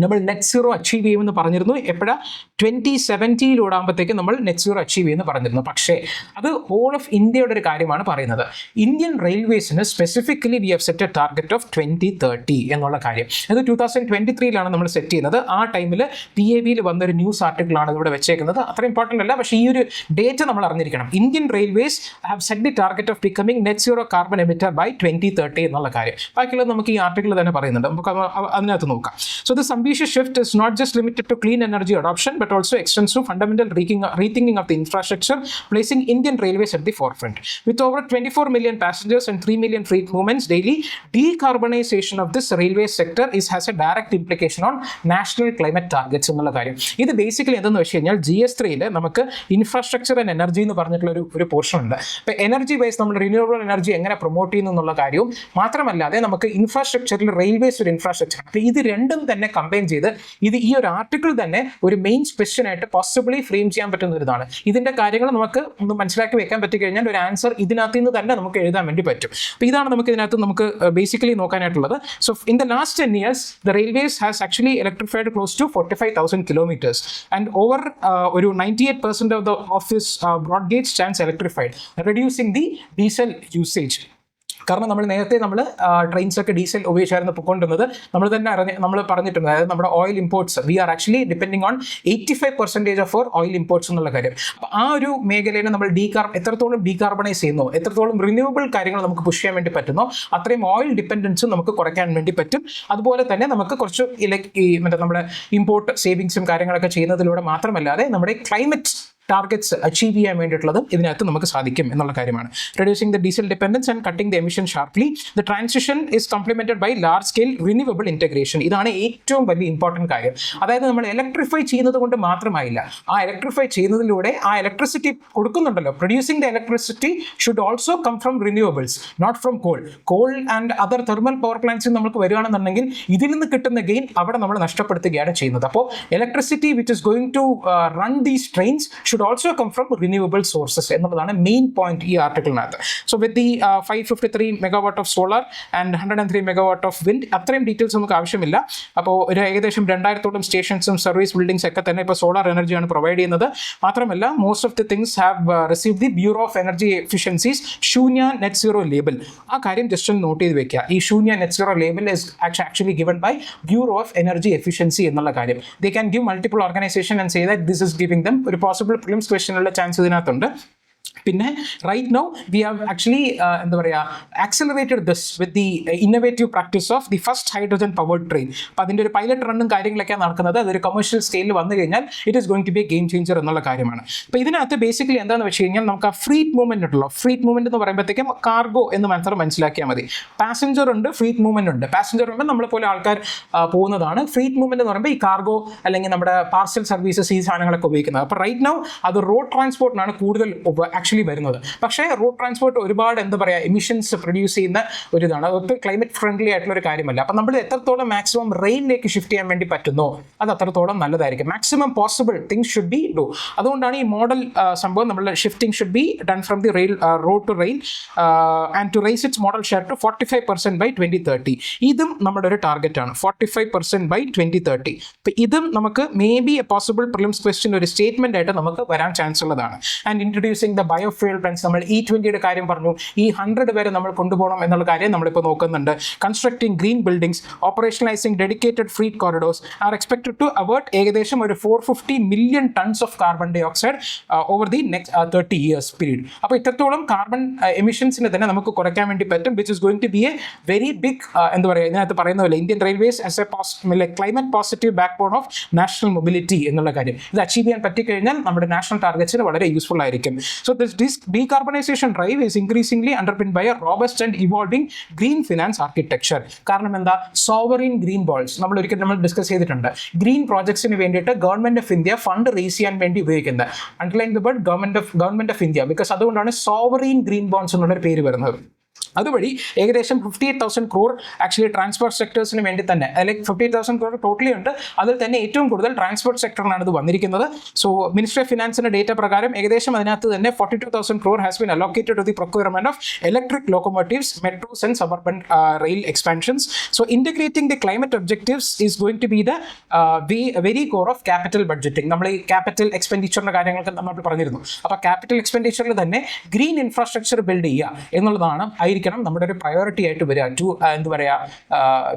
നമ്മൾ നെറ്റ് സീറോ അച്ചീവ് ചെയ്യുമെന്ന് പറഞ്ഞിരുന്നു. എപ്പോഴാണ് 2070 നമ്മൾ നെറ്റ് സീറോ അച്ചീവ് ചെയ്യുമെന്ന് പറഞ്ഞിരുന്നു. പക്ഷേ അത് ഹോൾ ഓഫ് ഇന്ത്യയുടെ ഒരു കാര്യമാണ് പറയുന്നത്. ഇന്ത്യൻ റെയിൽവേസിന് specifically we have set a target of 2030 എന്നുള്ള കാര്യം. അത് 2023 നമ്മൾ സെറ്റ് ചെയ്യുന്നത്. ആ ടൈമിൽ PABയിൽ വന്നൊരു ന്യൂസ് ആർട്ടിക്കിളാണ് ഇവിടെ വെച്ചേക്കുന്നത്. അത്ര ഇമ്പോർട്ടൻ്റ് അല്ല, പക്ഷേ ഈ ഒരു ഡേറ്റ് നമ്മൾ അറിഞ്ഞിരിക്കണം. Indian railways have set the target of becoming net zero carbon emitter by 2030 എന്നുള്ള കാര്യം. ബാക്കിയുള്ളത് നമുക്ക് ഈ ആർട്ടിക്കിൾ തന്നെ പറയുന്നുണ്ട്. നമുക്ക് അതിനകത്ത് നോക്കാം. So this ambitious shift is not just limited to clean energy adoption but also extends to fundamental rethinking of the infrastructure, placing Indian Railways at the forefront. With over 24 million passengers and 3 million freight movements daily, decarbonization of this railway sector has a direct implication on national climate targets എന്നുള്ള കാര്യം. ഇത് basically എന്തെന്ന് വെച്ച് കഴിഞ്ഞാൽ GS3 നമുക്ക് infrastructure and energy എന്ന് പറഞ്ഞിട്ടുള്ള ഒരു പോർഷൻ ഉണ്ട്. ഇപ്പോൾ എനർജി ബേസ് നമ്മൾ റിന്യൂവബിൾ എനർജി എങ്ങനെ പ്രൊമോട്ട് ചെയ്യുന്നു എന്നുള്ള കാര്യവും മാത്രമല്ലാതെ നമുക്ക് ഇൻഫ്രാസ്ട്രക്ചറിൽ റെയിൽവേസ് ഒരു ഇൻഫ്രാസ്ട്രക്ചർ. അപ്പോൾ ഇത് രണ്ടും തന്നെ അണ്ടർലൈൻ ചെയ്ത് ഇത് ഈ ഒരു ആർട്ടിക്കിൾ തന്നെ ഒരു മെയിൻ ക്വസ്റ്റ്യൻ ആയിട്ട് പോസിബിളി ഫ്രെയിം ചെയ്യാൻ പറ്റുന്ന ഒരു ഇതാണ്. ഇതിന്റെ കാര്യങ്ങൾ നമുക്ക് ഒന്ന് മനസ്സിലാക്കി വെക്കാൻ പറ്റി കഴിഞ്ഞാൽ ഒരു ആൻസർ ഇതിനകത്ത് നിന്ന് തന്നെ നമുക്ക് എഴുതാൻ വേണ്ടി പറ്റും. അപ്പോൾ ഇതാണ് നമുക്ക് ഇതിനകത്ത് നമുക്ക് ബേസിക്കലി നോക്കാനായിട്ടുള്ളത്. So in the last 10 years the railways has actually electrified close to 45,000 kilometers and over ഒരു 98% of this broad gauge stands electrified, reducing the diesel usage. കാരണം നമ്മൾ നേരത്തെ ട്രെയിൻസൊക്കെ ഡീസൽ ഉപയോഗിച്ചായിരുന്നു പോയിക്കൊണ്ടിരുന്നത്. നമ്മൾ പറഞ്ഞിട്ടുണ്ട്, അതായത് നമ്മുടെ oil imports we are actually depending on 85% of our oil imports എന്നുള്ള കാര്യം. അപ്പോൾ ആ ഒരു മേഖലയിൽ നമ്മൾ എത്രത്തോളം ഡീകാർബണൈസ് ചെയ്യുന്നു, എത്രത്തോളം റിന്യൂവബിൾ കാര്യങ്ങൾ നമുക്ക് പുഷ് ചെയ്യാൻ വേണ്ടി പറ്റുന്നോ അത്രയും ഓയിൽ ഡിപ്പെൻഡൻസും നമുക്ക് കുറയ്ക്കാൻ വേണ്ടി പറ്റും. അതുപോലെ തന്നെ നമുക്ക് കുറച്ച് നമ്മുടെ ഇമ്പോർട്ട് സേവിങ്സും കാര്യങ്ങളൊക്കെ ചെയ്യുന്നതിലൂടെ മാത്രമല്ലാതെ നമ്മുടെ ക്ലൈമറ്റ് ടാർഗറ്റ്സ് അച്ചീവ് ചെയ്യാൻ വേണ്ടിയിട്ടുള്ളതും ഇതിനകത്ത് നമുക്ക് സാധിക്കും എന്നുള്ള കാര്യമാണ്. Reducing the diesel dependence and cutting the emission sharply. The transition is complemented by large scale renewable integration. ഇതാണ് ഏറ്റവും വലിയ ഇമ്പോർട്ടൻറ്റ് കാര്യം. അതായത് നമ്മൾ ഇലക്ട്രിഫൈ ചെയ്യുന്നത് കൊണ്ട് മാത്രമായില്ല, ആ ഇലക്ട്രിഫൈ ചെയ്യുന്നതിലൂടെ ആ ഇലക്ട്രിസിറ്റി കൊടുക്കുന്നുണ്ടല്ലോ, producing the electricity should also come from renewables, not from coal and other thermal power പ്ലാന്റ്സിൽ നമുക്ക് വരികയാണെന്നുണ്ടെങ്കിൽ ഇതിൽ നിന്ന് കിട്ടുന്ന ഗെയിൻ അവിടെ നമ്മൾ നഷ്ടപ്പെടുത്തുകയാണ് ചെയ്യുന്നത്. അപ്പോൾ electricity which is going to run these trains should also come from renewable sources എന്നുള്ളതാണ് മെയിൻ പോയിന്റ് ഈ ആർട്ടിക്കിളിനകത്ത്. So with the 553 megawatt of solar and 103 megawatt of wind, അത്രയും ഡീറ്റെയിൽസ് നമുക്ക് ആവശ്യമില്ല. അപ്പോൾ ഒരു ഏകദേശം 2000-ഓളം സ്റ്റേഷൻസും സർവീസ് ബിൽഡിംഗ്സ് ഒക്കെ തന്നെ ഇപ്പോൾ സോളാർ എനർജിയാണ് പ്രൊവൈഡ് ചെയ്യുന്നത്. മാത്രമല്ല most of the things have receive the bureau of energy efficiencies Shunya net zero label. ആ കാര്യം ജസ്റ്റ് ഒന്ന് നോട്ട് ചെയ്ത് വെക്കുക. ഈ Shunya net zero label is actually given by bureau of energy efficiency എന്നുള്ള കാര്യം. They can give multiple organisation and say that this is giving them ഒരു possible prelims ക്വസ്റ്റ്യനുള്ള ചാൻസ് ഇതിനകത്തുണ്ട്. പിന്നെ right now we have actually accelerated this with the innovative practice of the first hydrogen powered train. അപ്പോൾ അതിൻ്റെ ഒരു pilot റണ്ണും കാര്യങ്ങളൊക്കെ നടക്കുന്നത്. അതൊരു കൊമേഴ്ഷ്യൽ സ്കെയിലിൽ വന്നു കഴിഞ്ഞാൽ it is going to be a game changer എന്നുള്ള കാര്യമാണ്. അപ്പോൾ ഇതിനകത്ത് ബേസിക്കലി എന്താണെന്ന് വെച്ച് കഴിഞ്ഞാൽ നമുക്ക് ആ ഫ്രീറ്റ് മൂവ്മെന്റ് ഉണ്ടല്ലോ. ഫ്രീറ്റ് മൂവ്മെന്റ് എന്ന് പറയുമ്പോഴത്തേക്കും കാർഗോ എന്ന് മാത്രം മനസ്സിലാക്കിയാൽ മതി. പാസഞ്ചർ ഉണ്ട്, ഫ്രീറ്റ് മൂവ്മെന്റ് ഉണ്ട്. പാസഞ്ചർ ഉണ്ട് നമ്മളെ പോലെ ആൾക്കാർ പോകുന്നതാണ്. ഫ്രീറ്റ് മൂവ്മെന്റ് എന്ന് പറയുമ്പോൾ ഈ കാർഗോ അല്ലെങ്കിൽ നമ്മുടെ പാർസൽ സർവീസസ് ഈ സാധനങ്ങളൊക്കെ ഉപയോഗിക്കുന്നത്. അപ്പോൾ റൈറ്റ് നൗ അത് റോഡ് ട്രാൻസ്പോർട്ടിനാണ് കൂടുതൽ ആക്ച്വലി വരുന്നത്. പക്ഷേ റോഡ് ട്രാൻസ്പോർട്ട് ഒരുപാട് എമിഷൻസ് പ്രൊഡ്യൂസ് ചെയ്യുന്ന ഒരു ഇതാണ്. അതൊട്ട് ക്ലൈമറ്റ് ഫ്രണ്ട്ലി ആയിട്ടുള്ള ഒരു കാര്യമല്ല. അപ്പം നമ്മൾ എത്രത്തോളം മാക്സിമം റെയിലിലേക്ക് ഷിഫ്റ്റ് ചെയ്യാൻ വേണ്ടി പറ്റുന്നോ അത് അത്രത്തോളം നല്ലതായിരിക്കും. Maximum possible things should be do. അതുകൊണ്ടാണ് ഈ മോഡൽ സംഭവം നമ്മളുടെ shifting should be done from the road to rail and to rise its modal share to 45% by 2030. ഇതും നമ്മുടെ ഒരു ടാർഗറ്റ് ആണ്, 45% ബൈ 2030. അപ്പം ഇതും നമുക്ക് may be A possible prelims question ഒരു സ്റ്റേറ്റ്മെന്റ് ആയിട്ട് നമുക്ക് വരാൻ ചാൻസ് ഉള്ളതാണ്. And introducing the biofuel plants, നമ്മൾ E20 കാര്യം പറഞ്ഞു, ഈ 100 വരെ നമ്മൾ കൊണ്ടുപോകണം എന്നുള്ള കാര്യം നമ്മളിപ്പോൾ നോക്കുന്നുണ്ട്. Constructing green buildings, operationalising dedicated freight corridors are expected to avoid ഏകദേശം ഒരു 450 million tons of carbon dioxide over the next 30 years period. അപ്പോൾ ഇത്രത്തോളം കാർബൺ എമിഷൻസിനെ തന്നെ നമുക്ക് കുറയ്ക്കാൻ വേണ്ടി പറ്റും, which is going to be a very big എന്താ പറയുക, ഇതിനകത്ത് പറയുന്ന പോലെ Indian railways as a climate positive backbone of national mobility എന്നുള്ള കാര്യം. ഇത് അച്ചീവ് ചെയ്യാൻ പറ്റിക്കഴിഞ്ഞാൽ നമ്മുടെ നാഷണൽ ടാർഗറ്റ്സിന് വളരെ യൂസ്ഫുൾ ആയിരിക്കും. So this decarbonization drive is increasingly underpinned by a robust and evolving green finance architecture. കാരണം എന്താ, സോവറിൻ ഗ്രീൻ ബോൾസ് നമ്മൾ ഡിസ്കസ് ചെയ്തിട്ടുണ്ട്. ഗ്രീൻ പ്രോജക്ട്സിന് വേണ്ടിയിട്ട് government of India fund raise ചെയ്യാൻ വേണ്ടി ഉപയോഗിക്കുന്നത്. Underline the word government of India, because അതുകൊണ്ടാണ് സോവറിൻ ഗ്രീൻ ബോൺസ് എന്നുള്ള പേര് വരുന്നത്. അതുവഴി ഏകദേശം 58,000 crore ആക്ച്വലി ട്രാൻസ്പോർട്ട് സെക്ടേഴ്സിന് വേണ്ടി തന്നെ, ലൈക്ക് 58,000 crore ടോട്ടലി ഉണ്ട്. അതിൽ തന്നെ ഏറ്റവും കൂടുതൽ ട്രാൻസ്പോർട്ട് സെക്ടറിനാണ് ഇത് വന്നിരിക്കുന്നത്. സോ മിനിസ്ട്രി ഓഫ് ഫിനാൻസിന്റെ ഡേറ്റ പ്രകാരം ഏകദേശം അതിനകത്ത് തന്നെ 42,000 crore has been allocated to the procurement of electric locomotives, metros and suburban rail expansions. So integrating the climate objectives is going to be the very core of capital budgeting. നമ്മൾ ഈ capital എക്സ്പെൻഡിച്ചറിന്റെ കാര്യങ്ങളൊക്കെ നമ്മൾ പറഞ്ഞിരുന്നു. അപ്പോൾ capital എക്സ്പെൻഡിച്ചറിൽ തന്നെ green infrastructure build ചെയ്യുക എന്നുള്ളതാണ് നമ്മുടെ ഒരു പ്രയോറിറ്റി ആയിട്ട് വരിക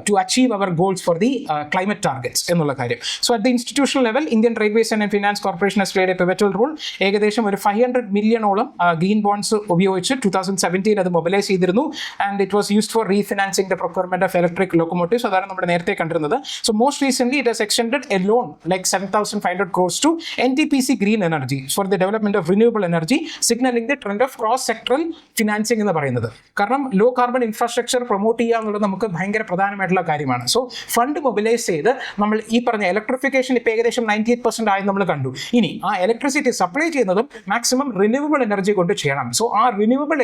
to achieve our goals for the climate targets എന്നുള്ള കാര്യം. So at the institutional level Indian railways and finance corporation has played a pivotal role. ഏകദേശം ഒരു 500 മില്യണോളം ഗ്രീൻ ബോൺസ് ഉപയോഗിച്ച് 2017 അത് മൊബിലൈസ് ചെയ്തിരുന്നു. And it was used for refinancing the procurement of electric locomotives. അതാണ് നമ്മൾ നേരത്തെ കണ്ടിരുന്നത്. So most recent it has extended a loan like 7,500 crores to NTPC Green Energy for the development of renewable energy, signalling the trend of cross sectoral financing എന്ന് പറയുന്നത്. കാരണം കാരണം law carbon infrastructure promote ചെയ്യുക എന്നുള്ളത് നമുക്ക് ഭയങ്കര പ്രധാനമായിട്ടുള്ള കാര്യമാണ്. സോ ഫണ്ട് മൊബിലൈസ് ചെയ്ത് നമ്മൾ ഈ പറഞ്ഞ ഇലക്ട്രിഫിക്കേഷൻ ഇപ്പോൾ ഏകദേശം 98% ആയി നമ്മൾ കണ്ടു. ഇനി ആ ഇലക്ട്രിസിറ്റി സപ്ലൈ ചെയ്യുന്നതും മാക്സിമം റിന്യൂവബിൾ എനർജി കൊണ്ട് ചെയ്യണം. സോ ആ റിന്യൂവബിൾ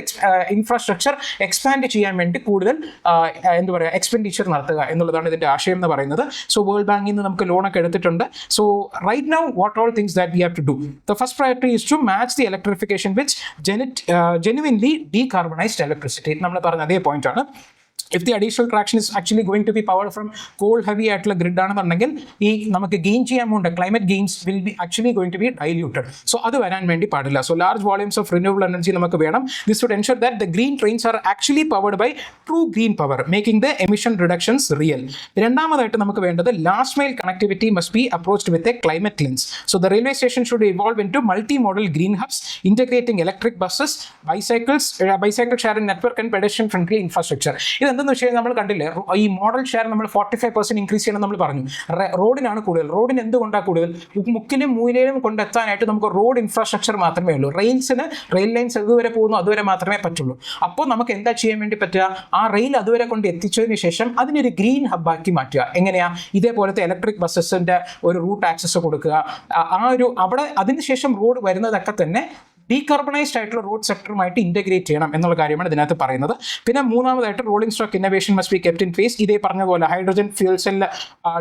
ഇൻഫ്രാസ്ട്രക്ചർ എക്സ്പാൻഡ് ചെയ്യാൻ വേണ്ടി കൂടുതൽ എന്താ പറയുക എക്സ്പെൻഡിച്ചർ നടത്തുക എന്നുള്ളതാണ് ഇതിന്റെ ആശയം എന്ന് പറയുന്നത്. സോ വേൾഡ് ബാങ്കിൽ നിന്ന് നമുക്ക് ലോണൊക്കെ എടുത്തിട്ടുണ്ട്. So right now what all things that we have to do. The first priority is to match the electrification which genuinely decarbonized electricity. നമ്മൾ പറഞ്ഞ അതേ പോയിന്റ് ആണ്. If the additional traction is actually going to be powered from coal heavy ആയിട്ടുള്ള grid ആണെന്നുണ്ടെങ്കിൽ ഈ നമുക്ക് gain ചെയ്യാൻ പോകുന്ന climate gains will be actually going to be diluted. So അത് വരാൻ വേണ്ടി പാടില്ല. So large volumes of renewable energy നമുക്ക് വേണം. This would ensure that the green trains are actually powered by true green power, making the emission reductions real. രണ്ടാമതായിട്ട് നമുക്ക് വേണ്ടത് last mile connectivity must be approached with a climate lens. So the railway station should evolve into multi modal green hubs integrating electric buses, bicycle sharing network and pedestrian friendly infrastructure. ഇതെന്തെന്ന് വെച്ച് കഴിഞ്ഞാൽ നമ്മൾ കണ്ടില്ലേ, ഈ model share നമ്മൾ 45% increase ചെയ്യണം നമ്മൾ പറഞ്ഞു. റോഡിനാണ് കൂടുതൽ. റോഡിന് എന്തുകൊണ്ടാണ് കൂടുതൽ? മുക്കിലും മൂലയിലും കൊണ്ടെത്താനായിട്ട് നമുക്ക് റോഡ് ഇൻഫ്രാസ്ട്രക്ചർ മാത്രമേ ഉള്ളൂ. റെയിൽ ലൈൻസ് എതുവരെ പോകുന്നു അതുവരെ മാത്രമേ പറ്റുള്ളൂ. അപ്പോൾ നമുക്ക് എന്താ ചെയ്യാൻ വേണ്ടി പറ്റുക? ആ റെയിൽ അതുവരെ കൊണ്ട് എത്തിച്ചതിന് ശേഷം അതിനൊരു ഗ്രീൻ ഹബ്ബാക്കി മാറ്റുക. എങ്ങനെയാ? ഇതേപോലത്തെ ഇലക്ട്രിക് ബസ്സസിന്റെ ഒരു റൂട്ട് ആക്സസ് കൊടുക്കുക. ആ ഒരു അവിടെ അതിനുശേഷം റോഡ് വരുന്നതൊക്കെ തന്നെ ഡീകാർബണൈസ്ഡ് ആയിട്ടുള്ള റോഡ് സെക്ടറുമായിട്ട് ഇൻറ്റഗ്രേറ്റ് ചെയ്യണം എന്നുള്ള കാര്യമാണ് ഇതിനകത്ത് പറയുന്നത്. പിന്നെ മൂന്നാമതായിട്ട് rolling stock innovation must be kept in place. ഇതേ പറഞ്ഞ പോലെ ഹൈഡ്രജൻ ഫ്യൂൽ സെൽ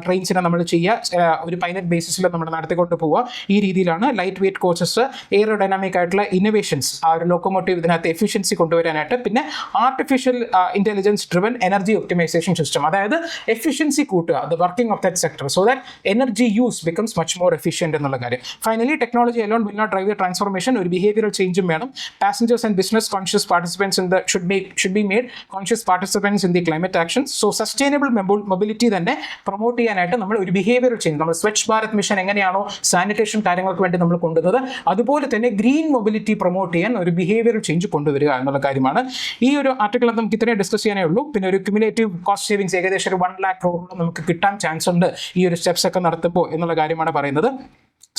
ട്രെയിൻസിനെ നമ്മൾ ചെയ്യുക, ഒരു പൈലറ്റ് ബേസിസിൽ നമ്മൾ നടത്തിക്കൊണ്ട് പോവുക. ഈ രീതിയിലാണ് ലൈറ്റ് വെയ്റ്റ് കോച്ചസ്, എയറോഡൈനാമിക് ആയിട്ടുള്ള ഇന്നോവേഷൻസ്, ആ ഒരു ലോക്കോമോട്ടീവ് ഇതിനകത്ത് എഫിഷ്യൻസി കൊണ്ടുവരാനായിട്ട്. പിന്നെ artificial intelligence driven energy optimisation system, അതായത് എഫിഷ്യൻസി കൂട്ടുക, the working of that sector so that energy use becomes much more efficient എന്നുള്ള കാര്യം. Finally technology alone will not drive the transformation. ഒരു ബിഹേവിയറൽ ചേഞ്ചും വേണം. Passengers and business conscious participants in the should be made conscious participants in the climate action. So sustainable mobility തന്നെ promote ചെയ്യാനായിട്ട് നമ്മൾ ഒരു behavioural change, നമ്മൾ Swachh Bharat mission എങ്ങനെയാണോ sanitation കാര്യങ്ങൾക്ക് വേണ്ടി നമ്മൾ കൊണ്ടുവന്നത്, അതുപോലെ തന്നെ ഗ്രീൻ മൊബിലിറ്റി പ്രൊമോട്ട് ചെയ്യാൻ ഒരു ബിഹേവിയറൽ ചേഞ്ച് കൊണ്ടുവരിക എന്നുള്ള കാര്യമാണ്. ഈ ഒരു ആർട്ടിക്കിൾ നമുക്ക് ഇത്രയും ഡിസ്കസ് ചെയ്യാനേ ഉള്ളൂ. പിന്നെ ഒരു ക്യുമുലേറ്റീവ് കോസ്റ്റ് സേവിങ്സ് ഏകദേശം ഒരു 1 lakh crore നമുക്ക് കിട്ടാൻ ചാൻസ് ഉണ്ട് ഈ ഒരു സ്റ്റെപ്സ് ഒക്കെ നടത്തുമ്പോൾ എന്നുള്ള കാര്യമാണ് പറയുന്നത്.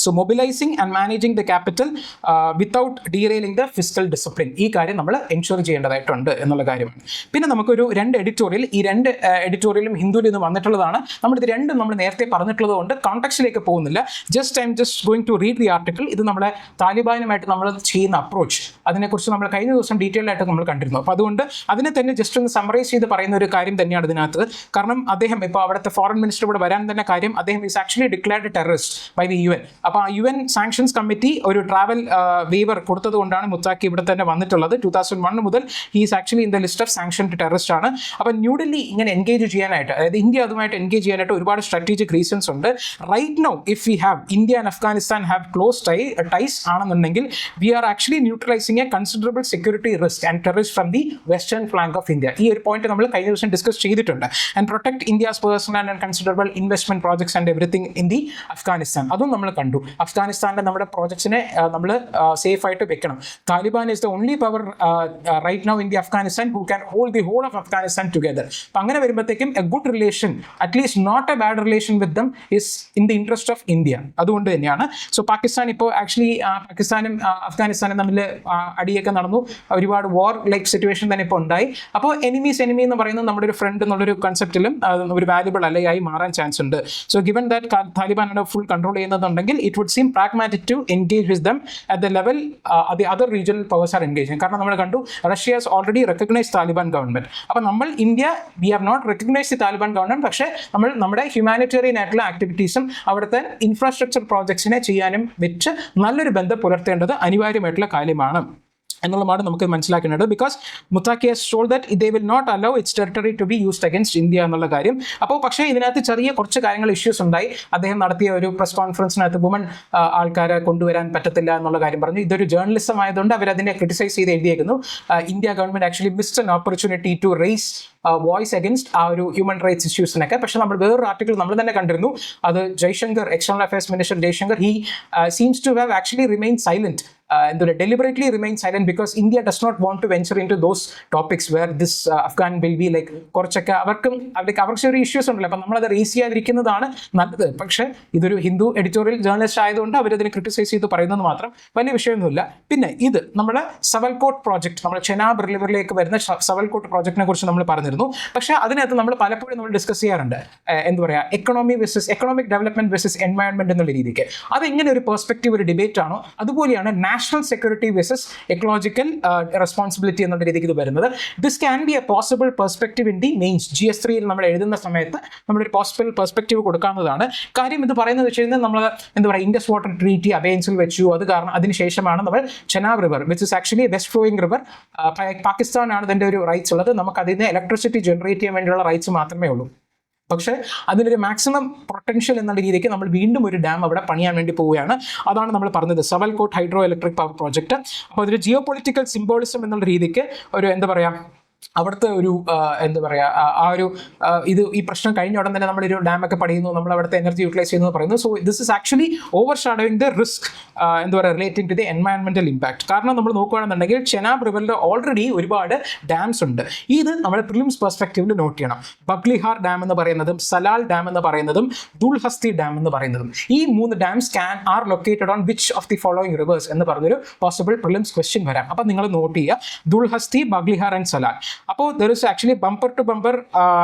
So mobilizing and managing the capital without derailing the fiscal discipline, ഈ കാര്യം നമ്മൾ എൻഷുർ ചെയ്യേണ്ടതായിട്ടുണ്ട് എന്നുള്ള കാര്യമാണ്. പിന്നെ നമുക്കൊരു 2 എഡിറ്റോറിയൽ, ഈ 2 എഡിറ്റോറിയലും ഹിന്ദുവിൽ നിന്ന് വന്നിട്ടുള്ളതാണ്. നമ്മളിത് രണ്ടും നമ്മൾ നേരത്തെ പറഞ്ഞിട്ടുള്ളത് കൊണ്ട് കോൺടെക്സ്റ്റിലേക്ക് പോകുന്നില്ല. I'm just going to read the article. ഇത് നമ്മളെ താലിബാനുമായിട്ട് നമ്മൾ ചെയ്യുന്ന അപ്രോച്ച്, അതിനെക്കുറിച്ച് നമ്മൾ കഴിഞ്ഞ ദിവസം ഡീറ്റെയിൽ ആയിട്ട് നമ്മൾ കണ്ടിരുന്നു. അപ്പോൾ അതുകൊണ്ട് അതിനെ തന്നെ ജസ്റ്റ് ഒന്ന് സമ്മറൈസ് ചെയ്ത് പറയുന്ന ഒരു കാര്യം തന്നെയാണ് ഇതിനകത്ത്. കാരണം അദ്ദേഹം ഇപ്പോൾ അവിടുത്തെ ഫോറിൻ മിനിസ്റ്റർ ഇവിടെ വരാൻ തന്നെ കാര്യം, അദ്ദേഹം is actually declared terrorist by the UN. അപ്പോൾ ആ UN സാങ്ഷൻസ് കമ്മിറ്റി ഒരു ട്രാവൽ വേവർ കൊടുത്തത് കൊണ്ടാണ് മുത്താക്കി ഇവിടെ തന്നെ വന്നിട്ടുള്ളത്. 2001 മുതൽ he's actually in the list of sanctioned terrorist ആണ്. അപ്പോൾ ന്യൂഡൽഹി ഇങ്ങനെ എൻഗേജ് ചെയ്യാനായിട്ട്, അതായത് ഇന്ത്യ അതുമായിട്ട് എൻഗേജ് ചെയ്യാനായിട്ട് ഒരുപാട് സ്ട്രാറ്റജിക് റീസൺസ് ഉണ്ട്. Right now if we have India and Afghanistan have close ties ആണെന്നുണ്ടെങ്കിൽ we are actually neutralising a considerable security risk and terrorist from the western flank of India. ഈ ഒരു point നമ്മൾ കഴിഞ്ഞ ദിവസം ഡിസ്കസ് ചെയ്തിട്ടുണ്ട്. And protect India's personnel and considerable investment projects and everything in the Afghanistan. അതും നമ്മൾ കണ്ടു. അഫ്ഗാനിസ്ഥാനിലെ നമ്മുടെ പ്രോജക്ട്സിനെ നമ്മൾ സേഫ് ആയിട്ട് വെക്കണം. Taliban is the only power right now in the Afghanistan who can hold the whole of Afghanistan together. അപ്പം അങ്ങനെ വരുമ്പോഴത്തേക്കും a good relation, at least not a bad relation with them, is in the interest of India. അതുകൊണ്ട് തന്നെയാണ്. So Pakistan ഇപ്പോൾ actually പാകിസ്ഥാനും അഫ്ഗാനിസ്ഥാനും തമ്മിൽ അടിയൊക്കെ നടന്നു, ഒരുപാട് വാർ ലൈക്ക് സിറ്റുവേഷൻ തന്നെ ഇപ്പോൾ ഉണ്ടായി. അപ്പോൾ എനിമി എന്ന് പറയുന്നത് നമ്മുടെ ഒരു ഫ്രണ്ട് എന്നുള്ളൊരു കൺസെപ്റ്റിലും ഒരു വാല്യുബിൾ അലയായി മാറാൻ ചാൻസ് ഉണ്ട്. സോ ഗിവൻ ദാറ്റ് താലിബാനാണ് ഫുൾ കൺട്രോൾ ചെയ്യുന്നതുണ്ടെങ്കിൽ it would seem pragmatic to engage with them at the level the other regional powers are engaging. കാരണം നമ്മൾ കണ്ടു Russia has already recognized Taliban government. അപ്പോൾ നമ്മൾ India we have not recognized the Taliban government, പക്ഷേ നമ്മൾ നമ്മുടെ humanitarian ആയിട്ടുള്ള ആക്ടിവിറ്റീസും അവിടുത്തെ ഇൻഫ്രാസ്ട്രക്ചർ പ്രോജക്ട്സിനെ ചെയ്യാനും വെച്ച് നല്ലൊരു ബന്ധം പുലർത്തേണ്ടത് അനിവാര്യമായിട്ടുള്ള കാര്യമാണ് എന്നുള്ളതാണ് നമുക്ക് മനസ്സിലാക്കേണ്ടത്. Because Muttaqi has told that they will not allow its territory to be used against India എന്നുള്ള കാര്യം. അപ്പോൾ പക്ഷേ ഇതിനകത്ത് ചെറിയ കുറച്ച് കാര്യങ്ങൾ ഇഷ്യൂസ് ഉണ്ടായി. അദ്ദേഹം നടത്തിയ ഒരു പ്രസ് കോൺഫറൻസിനകത്ത് വുമൺ ആൾക്കാരെ കൊണ്ടുവരാൻ പറ്റത്തില്ല എന്നുള്ള കാര്യം പറഞ്ഞു. ഇതൊരു ജേർണലിസം ആയതുകൊണ്ട് അവരതിനെ ക്രിട്ടിസൈസ് ചെയ്ത് എഴുതിയേക്കുന്നു. India government actually missed an opportunity to raise voice against ആ ഒരു ഹ്യൂമൻ റൈറ്റ്സ് ഇഷ്യൂസിനൊക്കെ. പക്ഷേ നമ്മൾ വേറൊരു ആർട്ടിക്കിൾ നമ്മൾ തന്നെ കണ്ടിരുന്നു. അത് Jaishankar, external affairs minister Jaishankar, he seems to have actually remain silent deliberately remain silent because India does not want to venture into those topics where this Afghan will be like കുറച്ചൊക്കെ അവർക്ക് ഒരു ഇഷ്യൂസ് ഉണ്ടല്ലോ. അപ്പം നമ്മളത് റേസ് ചെയ്യാതിരിക്കുന്നതാണ് നല്ലത്. പക്ഷേ ഇതൊരു Hindu editorial journalist ആയതുകൊണ്ട് അവരതിനെ ക്രിട്ടിസൈസ് ചെയ്ത് പറയുന്നത് മാത്രം വലിയ വിഷയമൊന്നുമില്ല. പിന്നെ ഇത് നമ്മുടെ സവൽകോട്ട് പ്രോജക്ട്, നമ്മുടെ ചെനാബ് റിവറിലേക്ക് വരുന്ന സവൽകോട്ട് പ്രോജക്റ്റിനെ കുറിച്ച് നമ്മൾ പറഞ്ഞിരുന്നു. പക്ഷേ അതിനകത്ത് നമ്മൾ പലപ്പോഴും നമ്മൾ ഡിസ്കസ് ചെയ്യാറുണ്ട് എന്താ പറയുക, എക്കണോമിക് ഡെവലപ്മെന്റ് വെസസ് എൻവയൺമെന്റ് എന്നുള്ള രീതിക്ക്. അതെങ്ങനെ ഒരു പെർസ്പെക്റ്റീവ്, ഒരു ഡിബേറ്റ് ആണോ, അതുപോലെയാണ് national security versus ecological responsibility എന്നുള്ള രീതിക്ക് ഇത് വരുന്നത്. This can be A possible perspective in the mains. GS3 നമ്മൾ എഴുതുന്ന സമയത്ത് നമ്മളൊരു പോസിബിൾ പെർസ്പെക്റ്റീവ് കൊടുക്കാവുന്നതാണ്. കാര്യം ഇത് പറയുന്നത് വെച്ച് കഴിഞ്ഞാൽ നമ്മൾ എന്താ പറയുക, ഇൻഡസ് വാട്ടർ ട്രീറ്റി അബേൻസിൽ വെച്ചു. അത് കാരണം അതിനുശേഷമാണ് നമ്മൾ Chenab river, which is actually west flowing river, പാകിസ്ഥാനാണ് ഇതിൻ്റെ ഒരു റൈറ്റ്സ് ഉള്ളത്. നമുക്ക് അതിന് ഇലക്ട്രിസിറ്റി ജനറേറ്റ് ചെയ്യാൻ വേണ്ടിയുള്ള റൈറ്റ്സ് മാത്രമേ ഉള്ളൂ. പക്ഷേ അതിനൊരു മാക്സിമം പൊട്ടൻഷ്യൽ എന്നുള്ള രീതിക്ക് നമ്മൾ വീണ്ടും ഒരു ഡാം അവിടെ പണിയാൻ വേണ്ടി പോവുകയാണ്. അതാണ് നമ്മൾ പറഞ്ഞത് സവൽകോട്ട് ഹൈഡ്രോ ഇലക്ട്രിക് പവർ പ്രോജക്റ്റ്. അപ്പോൾ അതൊരു ജിയോ പൊളിറ്റിക്കൽ സിംബോളിസം എന്നുള്ള രീതിക്ക് ഒരു എന്താ പറയുക, അവിടുത്തെ ഒരു എന്താ പറയുക, ഈ പ്രശ്നം കഴിഞ്ഞ ഉടൻ തന്നെ നമ്മളൊരു ഡാമൊക്കെ പണിയുന്നു, നമ്മൾ അവിടുത്തെ എനർജി യൂട്ടിലൈസ് ചെയ്യുന്നു പറയുന്നു. So this is actually over shadowing the risk എന്താ പറയുക റിലേറ്റിംഗ് ടു ദി എൻവയൺമെന്റൽ ഇമ്പാക്ട്. കാരണം നമ്മൾ നോക്കുകയാണെന്നുണ്ടെങ്കിൽ ചെനാബ് റിവറിൽ ഓൾറെഡി ഒരുപാട് ഡാംസ് ഉണ്ട്. ഇത് നമ്മൾ പ്രിലിംസ് പെർസ്പെക്റ്റീവിൽ നോട്ട് ചെയ്യണം. ബഗ്ലിഹാർ ഡാം എന്ന് പറയുന്നതും സലാൽ ഡാം എന്ന് പറയുന്നതും ദുൽഹസ്തി ഡാം എന്ന് പറയുന്നതും, ഈ 3 dams are located on which of the following reverse എന്ന് പറഞ്ഞൊരു പോസിബിൾ പ്രിലിംസ് ക്വസ്റ്റ്യൻ വരാം. അപ്പം നിങ്ങൾ നോട്ട് ചെയ്യുക ദുൽഹസ്തി, ബഗ്ലിഹാർ ആൻഡ് സലാൽ. അപ്പോൾ there is actually bumper to bumper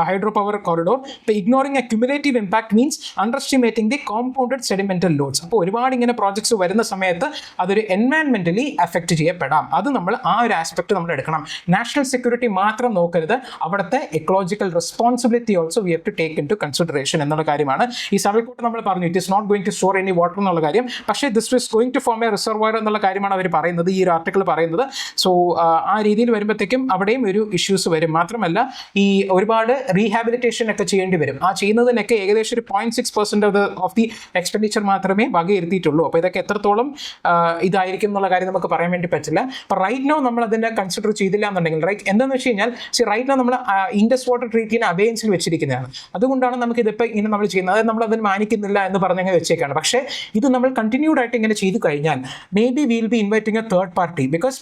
hydropower corridor. The ignoring a cumulative impact means underestimating the compounded sedimental loads. അപ്പോൾ ഒരുപാട് ഇങ്ങനെ പ്രോജക്ട്സ് വരുന്ന സമയത്ത് അതൊരു എൻവയൺമെന്റലി അഫക്റ്റ് ചെയ്യപ്പെടാം. അത് നമ്മൾ ആ ഒരു ആസ്പെക്ട് നമ്മൾ എടുക്കണം. നാഷണൽ സെക്യൂരിറ്റി മാത്രം നോക്കരുത്, അവിടുത്തെ ecological responsibility also we have to take into consideration എന്നുള്ള കാര്യമാണ്. ഈ സവൽകോട്ട് നമ്മൾ പറഞ്ഞു it is not going to store any water എന്നുള്ള കാര്യം. പക്ഷേ this is going to form a reservoir എന്നുള്ള കാര്യമാണ് അവർ പറയുന്നത്, ഈ ഒരു ആർട്ടിക്കിൾ പറയുന്നത്. സോ ആ രീതിയിൽ വരുമ്പോഴത്തേക്കും അവിടെയും ഒരു ഇഷ്യൂസ് വരും. മാത്രമല്ല ഈ ഒരുപാട് റീഹാബിലിറ്റേഷൻ ഒക്കെ ചെയ്യേണ്ടി വരും. ആ ചെയ്യുന്നതിനൊക്കെ ഏകദേശം ഒരു 0.6% ഓഫ് ദി എക്സ്പെൻഡിച്ചർ മാത്രമേ വകയിരുത്തിയിട്ടുള്ളൂ. അപ്പോൾ ഇതൊക്കെ എത്രത്തോളം ഇതായിരിക്കും എന്നുള്ള കാര്യം നമുക്ക് പറയാൻ വേണ്ടി പറ്റില്ല. അപ്പോൾ റൈറ്റ് നോ നമ്മൾ അതിനെ കൺസിഡർ ചെയ്തില്ല എന്നുണ്ടെങ്കിൽ എന്താണെന്ന് വെച്ച് കഴിഞ്ഞാൽ റൈറ്റ് നോ നമ്മൾ ഇൻഡസ് വാട്ടർ ട്രീറ്റിനെ അബേൻസിൽ വെച്ചിരിക്കുന്നതാണ്. അതുകൊണ്ടാണ് നമുക്ക് ഇതിപ്പോൾ ഇങ്ങനെ നമ്മൾ ചെയ്യുന്നത്. അതായത് നമ്മൾ അതിന് മാനിക്കുന്നില്ല എന്ന് പറഞ്ഞങ്ങനെ വെച്ചേക്കാണ്. പക്ഷേ ഇത് നമ്മൾ കണ്ടിന്യൂഡ് ആയിട്ട് ഇങ്ങനെ ചെയ്ത് കഴിഞ്ഞാൽ maybe will be inviting a third party. Because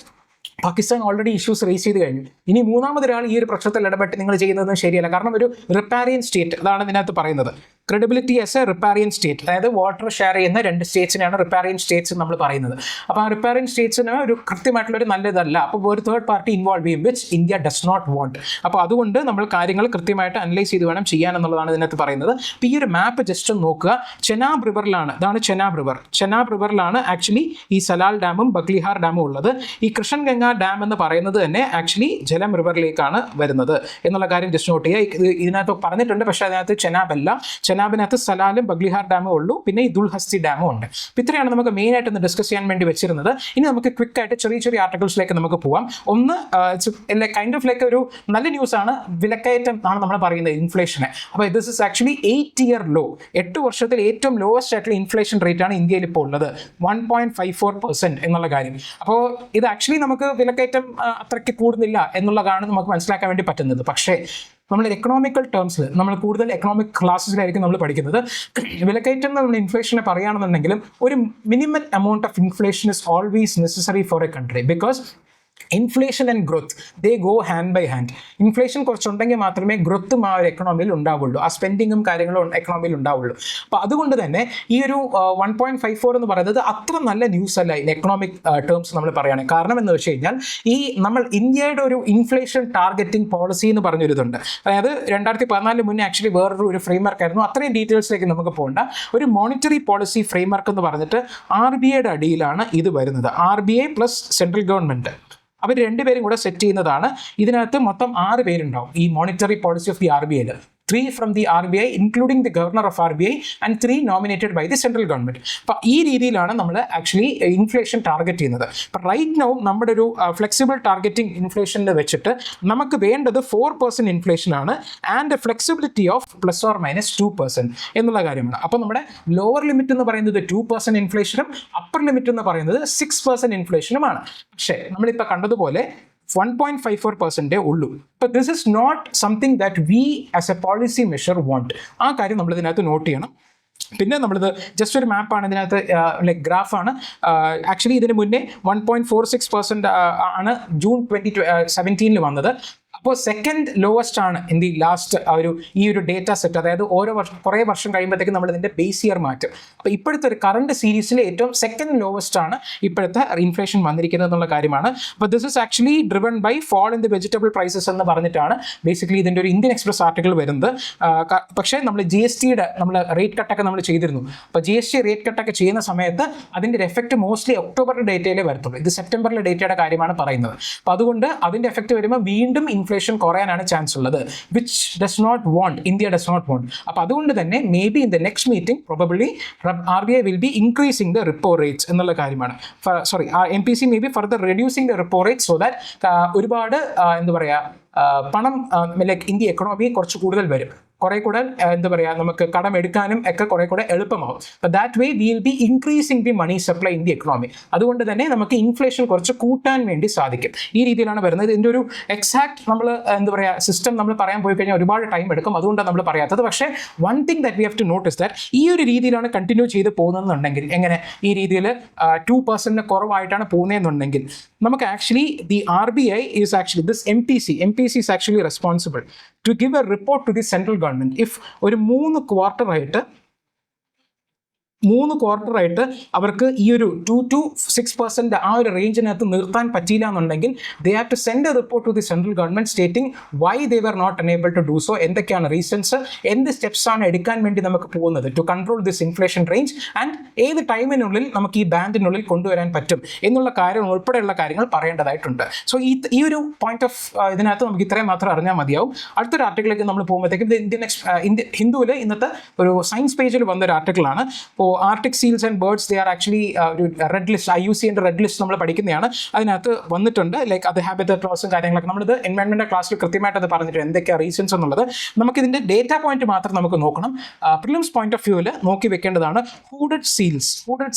Pakistan already issues raise ചെയ്ത് കഴിഞ്ഞു. ഇനി മൂന്നാമതൊരാൾ ഈ ഒരു പ്രശ്നത്തിൽ ഇടപെട്ട് നിങ്ങൾ ചെയ്യുന്നത് ശരിയല്ല. കാരണം ഒരു റിപ്പാരിയൻ സ്റ്റേറ്റ്, അതാണ് ഇതിനകത്ത് പറയുന്നത്, ക്രെഡിബിലിറ്റി ആസ് എ റിപ്പാരിയൻ സ്റ്റേറ്റ്. അതായത് വാട്ടർ ഷെയർ ചെയ്യുന്ന 2 സ്റ്റേറ്റ്സിനെയാണ് റിപ്പാരിയൻ സ്റ്റേറ്റ്സ് നമ്മൾ പറയുന്നത്. അപ്പോൾ ആ റിപ്പാരിയൻ സ്റ്റേറ്റ്സിന് ഒരു കൃത്യമായിട്ടുള്ളൊരു നല്ലതല്ല. അപ്പോൾ ഒരു തേർഡ് പാർട്ടി ഇൻവോൾവ് ചെയ്യും, which India does not want. അപ്പോൾ അതുകൊണ്ട് നമ്മൾ കാര്യങ്ങൾ കൃത്യമായിട്ട് അനലൈസ് ചെയ്ത് വേണം ചെയ്യാൻ എന്നുള്ളതാണ് ഇതിനകത്ത് പറയുന്നത്. അപ്പോൾ ഈ ഒരു മാപ്പ് ജസ്റ്റ് ഒന്ന് നോക്കുക. ചെനാബ് റിവറിലാണ്, ഇതാണ് ചെനാബ് റിവർ. ചെനാബ് റിവറിലാണ് ആക്ച്വലി ഈ സലാൽ ഡാമും ബഗ്ലിഹാർ ഡാമും ഉള്ളത്. ഈ കൃഷ്ണൻ ഗംഗ ഡാം എന്ന് പറയുന്നത് തന്നെ ആക്ച്വലി ജലം റിവറിലേക്കാണ് വരുന്നത് എന്നുള്ള കാര്യം ജസ്റ്റ് നോട്ട് ചെയ്യുക. ഇതിനകത്ത് പറഞ്ഞിട്ടുണ്ട്, പക്ഷേ അതിനകത്ത് ചെനാബ് അല്ല. ചെനാബിനകത്ത് സലാലും ബഗ്ലിഹാർ ഡാമും ഉള്ളൂ, പിന്നെ ഈ ദുൽഹസ്തി ഡാമും ഉണ്ട്. അപ്പോൾ ഇത്രയാണ് നമുക്ക് മെയിൻ ആയിട്ട് ഒന്ന് ഡിസ്കസ് ചെയ്യാൻ വേണ്ടി വെച്ചിരുന്നത്. ഇനി നമുക്ക് ക്വിക്ക് ആയിട്ട് ചെറിയ ചെറിയ ആർട്ടിക്കിൾസിലേക്ക് നമുക്ക് പോവാം. ഒന്ന് കൈൻഡ് ഓഫ് ലൈക്ക് ഒരു നല്ല ന്യൂസ് ആണ്, വിലക്കയറ്റം ആണ് നമ്മൾ പറയുന്നത്, ഇൻഫ്ലേഷന്. അപ്പോൾ this is actually 8-year low. 8 വർഷത്തിൽ ഏറ്റവും ലോവസ്റ്റ് ആയിട്ടുള്ള ഇൻഫ്ലേഷൻ റേറ്റ് ആണ് ഇന്ത്യയിൽ ഇപ്പോൾ ഉള്ളത്, 1.54% എന്നുള്ള കാര്യം. അപ്പോൾ ഇത് ആക്ച്വലി നമുക്ക് വിലക്കയറ്റം അത്രയ്ക്ക് കൂടുന്നില്ല എന്നുള്ളതാണ് നമുക്ക് മനസ്സിലാക്കാൻ വേണ്ടി പറ്റുന്നത്. പക്ഷേ നമ്മൾ എക്കണോമിക്കൽ ടേംസിൽ നമ്മൾ കൂടുതൽ എക്കണോമിക് ക്ലാസ്സിലായിരിക്കും നമ്മൾ പഠിക്കുന്നത്. വിലക്കയറ്റം നമ്മൾ ഇൻഫ്ലേഷനെ പറയുകയാണെന്നുണ്ടെങ്കിലും ഒരു minimum amount of inflation is always necessary for a country. Because inflation and growth they go hand by hand. Inflation കുറച്ചുണ്ടെങ്കിൽ മാത്രമേ ഗ്രോത്തും ആ ഒരു എക്കണോമിയിൽ ഉണ്ടാവുള്ളൂ, ആ സ്പെൻഡിങ്ങും കാര്യങ്ങളും എക്കണോമിയിൽ ഉണ്ടാവുള്ളൂ. അപ്പോൾ അതുകൊണ്ട് തന്നെ ഈ ഒരു 1.54 എന്ന് പറയുന്നത് അത്ര നല്ല ന്യൂസ് അല്ല ഇൻ എക്കണോമിക് ടേംസ് നമ്മൾ പറയുകയാണെങ്കിൽ. കാരണം എന്ന് വെച്ച് കഴിഞ്ഞാൽ ഈ നമ്മൾ ഇന്ത്യയുടെ ഒരു ഇൻഫ്ലേഷൻ ടാർഗറ്റിംഗ് പോളിസി എന്ന് പറഞ്ഞൊരിതുണ്ട്. അതായത് 2014 മുന്നേ ആക്ച്വലി വേറൊരു ഫ്രെയിംവർക്ക് ആയിരുന്നു. അത്രയും ഡീറ്റെയിൽസിലേക്ക് നമുക്ക് പോകേണ്ട. ഒരു മോണിറ്ററി പോളിസി ഫ്രെയിംവർക്ക് എന്ന് പറഞ്ഞിട്ട് RBIയുടെ അടിയിലാണ് ഇത് വരുന്നത്. RBI പ്ലസ് സെൻട്രൽ ഗവൺമെൻറ് അവർ 2 പേരും കൂടെ സെറ്റ് ചെയ്യുന്നതാണ്. ഇതിനകത്ത് മൊത്തം 6 പേരുണ്ടാവും ഈ മോണിറ്ററി പോളിസി ഓഫ് ദി RBIയിൽ. 3 from the RBI, including the governor of RBI, and 3 nominated by the central government. അപ്പോൾ ഈ രീതിയിലാണ് നമ്മൾ ആക്ച്വലി ഇൻഫ്ലേഷൻ ടാർഗറ്റ് ചെയ്യുന്നത്. അപ്പോൾ റൈറ്റ് നൗ നമ്മുടെ ഒരു ഫ്ലെക്സിബിൾ ടാർഗറ്റിംഗ് ഇൻഫ്ലേഷനിൽ വെച്ചിട്ട് നമുക്ക് വേണ്ടത് 4% ഇൻഫ്ലേഷനാണ് ആൻഡ് ഫ്ലെക്സിബിലിറ്റി ഓഫ് ±2% എന്നുള്ള കാര്യമാണ്. അപ്പോൾ നമ്മുടെ ലോവർ ലിമിറ്റ് എന്ന് പറയുന്നത് 2% ഇൻഫ്ലേഷനും അപ്പർ ലിമിറ്റ് എന്ന് പറയുന്നത് 6% ഇൻഫ്ലേഷനുമാണ്. പക്ഷേ നമ്മളിപ്പോൾ കണ്ടതുപോലെ 1.54% ഉള്ളൂ. but this is not something that we as a policy measure want. ആ കാര്യം നമ്മൾ ഇതിനകത്ത് നോട്ട് ചെയ്യണം. പിന്നെ നമ്മളിത് ജസ്റ്റ് ഒരു മാപ്പാണ്, ഇതിനകത്ത് ലൈക്ക് ഗ്രാഫാണ്. ആക്ച്വലി ഇതിന് മുന്നേ 1.46% ആണ് ജൂൺ 2017 വന്നത്. അപ്പോൾ സെക്കൻഡ് ലോവസ്റ്റ് ആണ് ഇൻ ദി ലാസ്റ്റ് ഈ ഒരു ഡേറ്റ സെറ്റ്. അതായത് ഓരോ കുറേ വർഷം കഴിയുമ്പോഴത്തേക്കും നമ്മൾ ഇതിൻ്റെ ബേസ് ഇയർ മാറ്റും. അപ്പോൾ ഇപ്പോഴത്തെ ഒരു കറണ്ട് സീരീസിലെ ഏറ്റവും സെക്കൻഡ് ലോവസ്റ്റ് ആണ് ഇപ്പോഴത്തെ ഇൻഫ്ലേഷൻ വന്നിരിക്കുന്നത് എന്നുള്ള കാര്യമാണ്. അപ്പോൾ this is actually driven by fall in the vegetable prices എന്ന് പറഞ്ഞിട്ടാണ് ബേസിക്കലി ഇതിൻ്റെ ഒരു ഇന്ത്യൻ എക്സ്പ്രസ് ആർട്ടിക്കിൾ വരുന്നത്. പക്ഷേ നമ്മൾ GST നമ്മൾ റേറ്റ് കട്ടൊക്കെ നമ്മൾ ചെയ്തിരുന്നു. അപ്പോൾ GST റേറ്റ് കട്ടൊക്കെ ചെയ്യുന്ന സമയത്ത് അതിൻ്റെ ഒരു എഫക്റ്റ് മോസ്റ്റ്ലി ഒക്ടോബറിലെ ഡേറ്റയിലേ വരത്തുള്ളൂ. ഇത് സെപ്റ്റംബറിലെ ഡേറ്റയുടെ കാര്യമാണ് പറയുന്നത്. അപ്പോൾ അതുകൊണ്ട് അതിൻ്റെ എഫക്റ്റ് വരുമ്പോൾ വീണ്ടും ഇൻഫ്ലേഷൻ കുറയാനാണ് ചാൻസ് ഉള്ളത്, which does not want, India does not want. അപ്പോൾ അതുകൊണ്ട് തന്നെ maybe in the next meeting probably RBI will be increasing the repo rates എന്നുള്ള കാര്യമാണ്. MPC maybe further reducing the repo rate so that ഒരുപാട് എന്താ പറയുക പണം like India economy കുറച്ച് കൂടുതൽ വരും, കുറേ കൂടെ എന്താ പറയുക നമുക്ക് കടം എടുക്കാനും ഒക്കെ കുറേ കൂടെ എളുപ്പമാവും. അപ്പോൾ that way will be increasing the money supply in the economy. അതുകൊണ്ട് തന്നെ നമുക്ക് ഇൻഫ്ലേഷൻ കുറച്ച് കൂട്ടാൻ വേണ്ടി സാധിക്കും. ഈ രീതിയിലാണ് വരുന്നത്. ഇതിൻ്റെ ഒരു എക്സാക്ട് നമ്മൾ എന്താ പറയുക സിസ്റ്റം നമ്മൾ പറയാൻ പോയി കഴിഞ്ഞാൽ ഒരുപാട് ടൈം എടുക്കും, അതുകൊണ്ടാണ് നമ്മൾ പറയാത്തത്. പക്ഷേ one thing that we have to notice that ഈ ഒരു രീതിയിലാണ് കണ്ടിന്യൂ ചെയ്ത് പോകുന്നതെന്നുണ്ടെങ്കിൽ, എങ്ങനെ ഈ രീതിയിൽ 2% കുറവായിട്ടാണ് പോകുന്നതെന്നുണ്ടെങ്കിൽ നമുക്ക് actually the RBI is actually this MPC is actually responsible to give a report to the central government if ഒരു 3 ക്വാർട്ടറായിട്ട് അവർക്ക് ഈ ഒരു 2 to 6% ആ ഒരു റേഞ്ചിനകത്ത് നിർത്താൻ പറ്റിയില്ല എന്നുണ്ടെങ്കിൽ they have to send a report to the central government stating why they were not unable to do so, എന്തൊക്കെയാണ് റീസൺസ്, എന്ത് സ്റ്റെപ്സ് ആണ് എടുക്കാൻ വേണ്ടി നമുക്ക് പോകുന്നത് to control this inflation range and ഏത് ടൈമിനുള്ളിൽ നമുക്ക് ഈ ബാൻഡിനുള്ളിൽ കൊണ്ടുവരാൻ പറ്റും എന്നുള്ള കാര്യം ഉൾപ്പെടെയുള്ള കാര്യങ്ങൾ പറയേണ്ടതായിട്ടുണ്ട്. സോ ഈ ഒരു പോയിന്റ് ഓഫ് ഇതിനകത്ത് നമുക്ക് ഇത്രയും മാത്രം അറിഞ്ഞാൽ മതിയാവും. അടുത്തൊരു ആർട്ടിക്കിളിലേക്ക് നമ്മൾ പോകുമ്പോഴത്തേക്കും ഹിന്ദുവിൽ ഇന്നത്തെ ഒരു സയൻസ് പേജിൽ വന്നൊരു ആർട്ടിക്കിളാണ്. Arctic seals and birds they are actually ഒരു red list, IUCN red list നമ്മൾ പഠിക്കുന്നതാണ്. അതിനകത്ത് വന്നിട്ടുണ്ട് ലൈക്ക് അത് ഹാബിറ്ററ്റ് ലോസും കാര്യങ്ങളൊക്കെ നമ്മളിത് എൻവയോൺമെന്റ് ക്ലാസ്സിൽ കൃത്യമായിട്ട് അത് പറഞ്ഞിട്ട് എന്തൊക്കെയാണ് റീസൺസ് എന്നുള്ളത്. നമുക്കിതിൻ്റെ ഡേറ്റ പോയിന്റ് മാത്രം നമുക്ക് നോക്കണം. പ്രിലിംസ് പോയിന്റ് ഓഫ് വ്യൂവിൽ നോക്കി വെക്കേണ്ടതാണ് ഹൂഡഡ്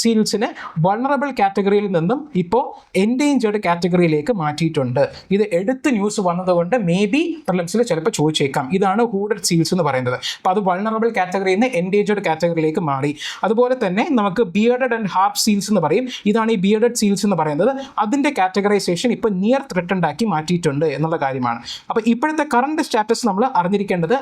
സീൽസിനെ വൾണറബിൾ കാറ്റഗറിയിൽ നിന്നും ഇപ്പോൾ എൻഡേഞ്ചേർഡ് കാറ്റഗറിയിലേക്ക് മാറ്റിയിട്ടുണ്ട്. ഇത് എടുത്ത് ന്യൂസ് വന്നതുകൊണ്ട് മേ ബി പ്രിലിംസിൽ ചിലപ്പോൾ ചോദിച്ചേക്കാം. ഇതാണ് ഹൂഡഡ് സീൽസ് എന്ന് പറയുന്നത്. അപ്പോൾ അത് വൾണറബിൾ കാറ്റഗറിയിൽ നിന്ന് എൻഡേഞ്ചേർഡ് കാറ്റഗറിയിലേക്ക് മാറി. അതുപോലെ തന്നെ നമുക്ക് ബിയർഡഡ് ആൻഡ് ഹാർപ്പ് സീൽസ് എന്ന് പറയും. ഇതാണ് ഈ ബിയർഡഡ് സീൽസ് എന്ന് പറയുന്നത്. അതിൻ്റെ കാറ്റഗറൈസേഷൻ ഇപ്പോൾ നിയർ ത്രെട്ടൻഡ് ആക്കി മാറ്റിയിട്ടുണ്ട് എന്നുള്ള കാര്യമാണ്. അപ്പോൾ ഇപ്പോഴത്തെ കറണ്ട് സ്റ്റാറ്റസ് നമ്മൾ അറിഞ്ഞിരിക്കേണ്ടത്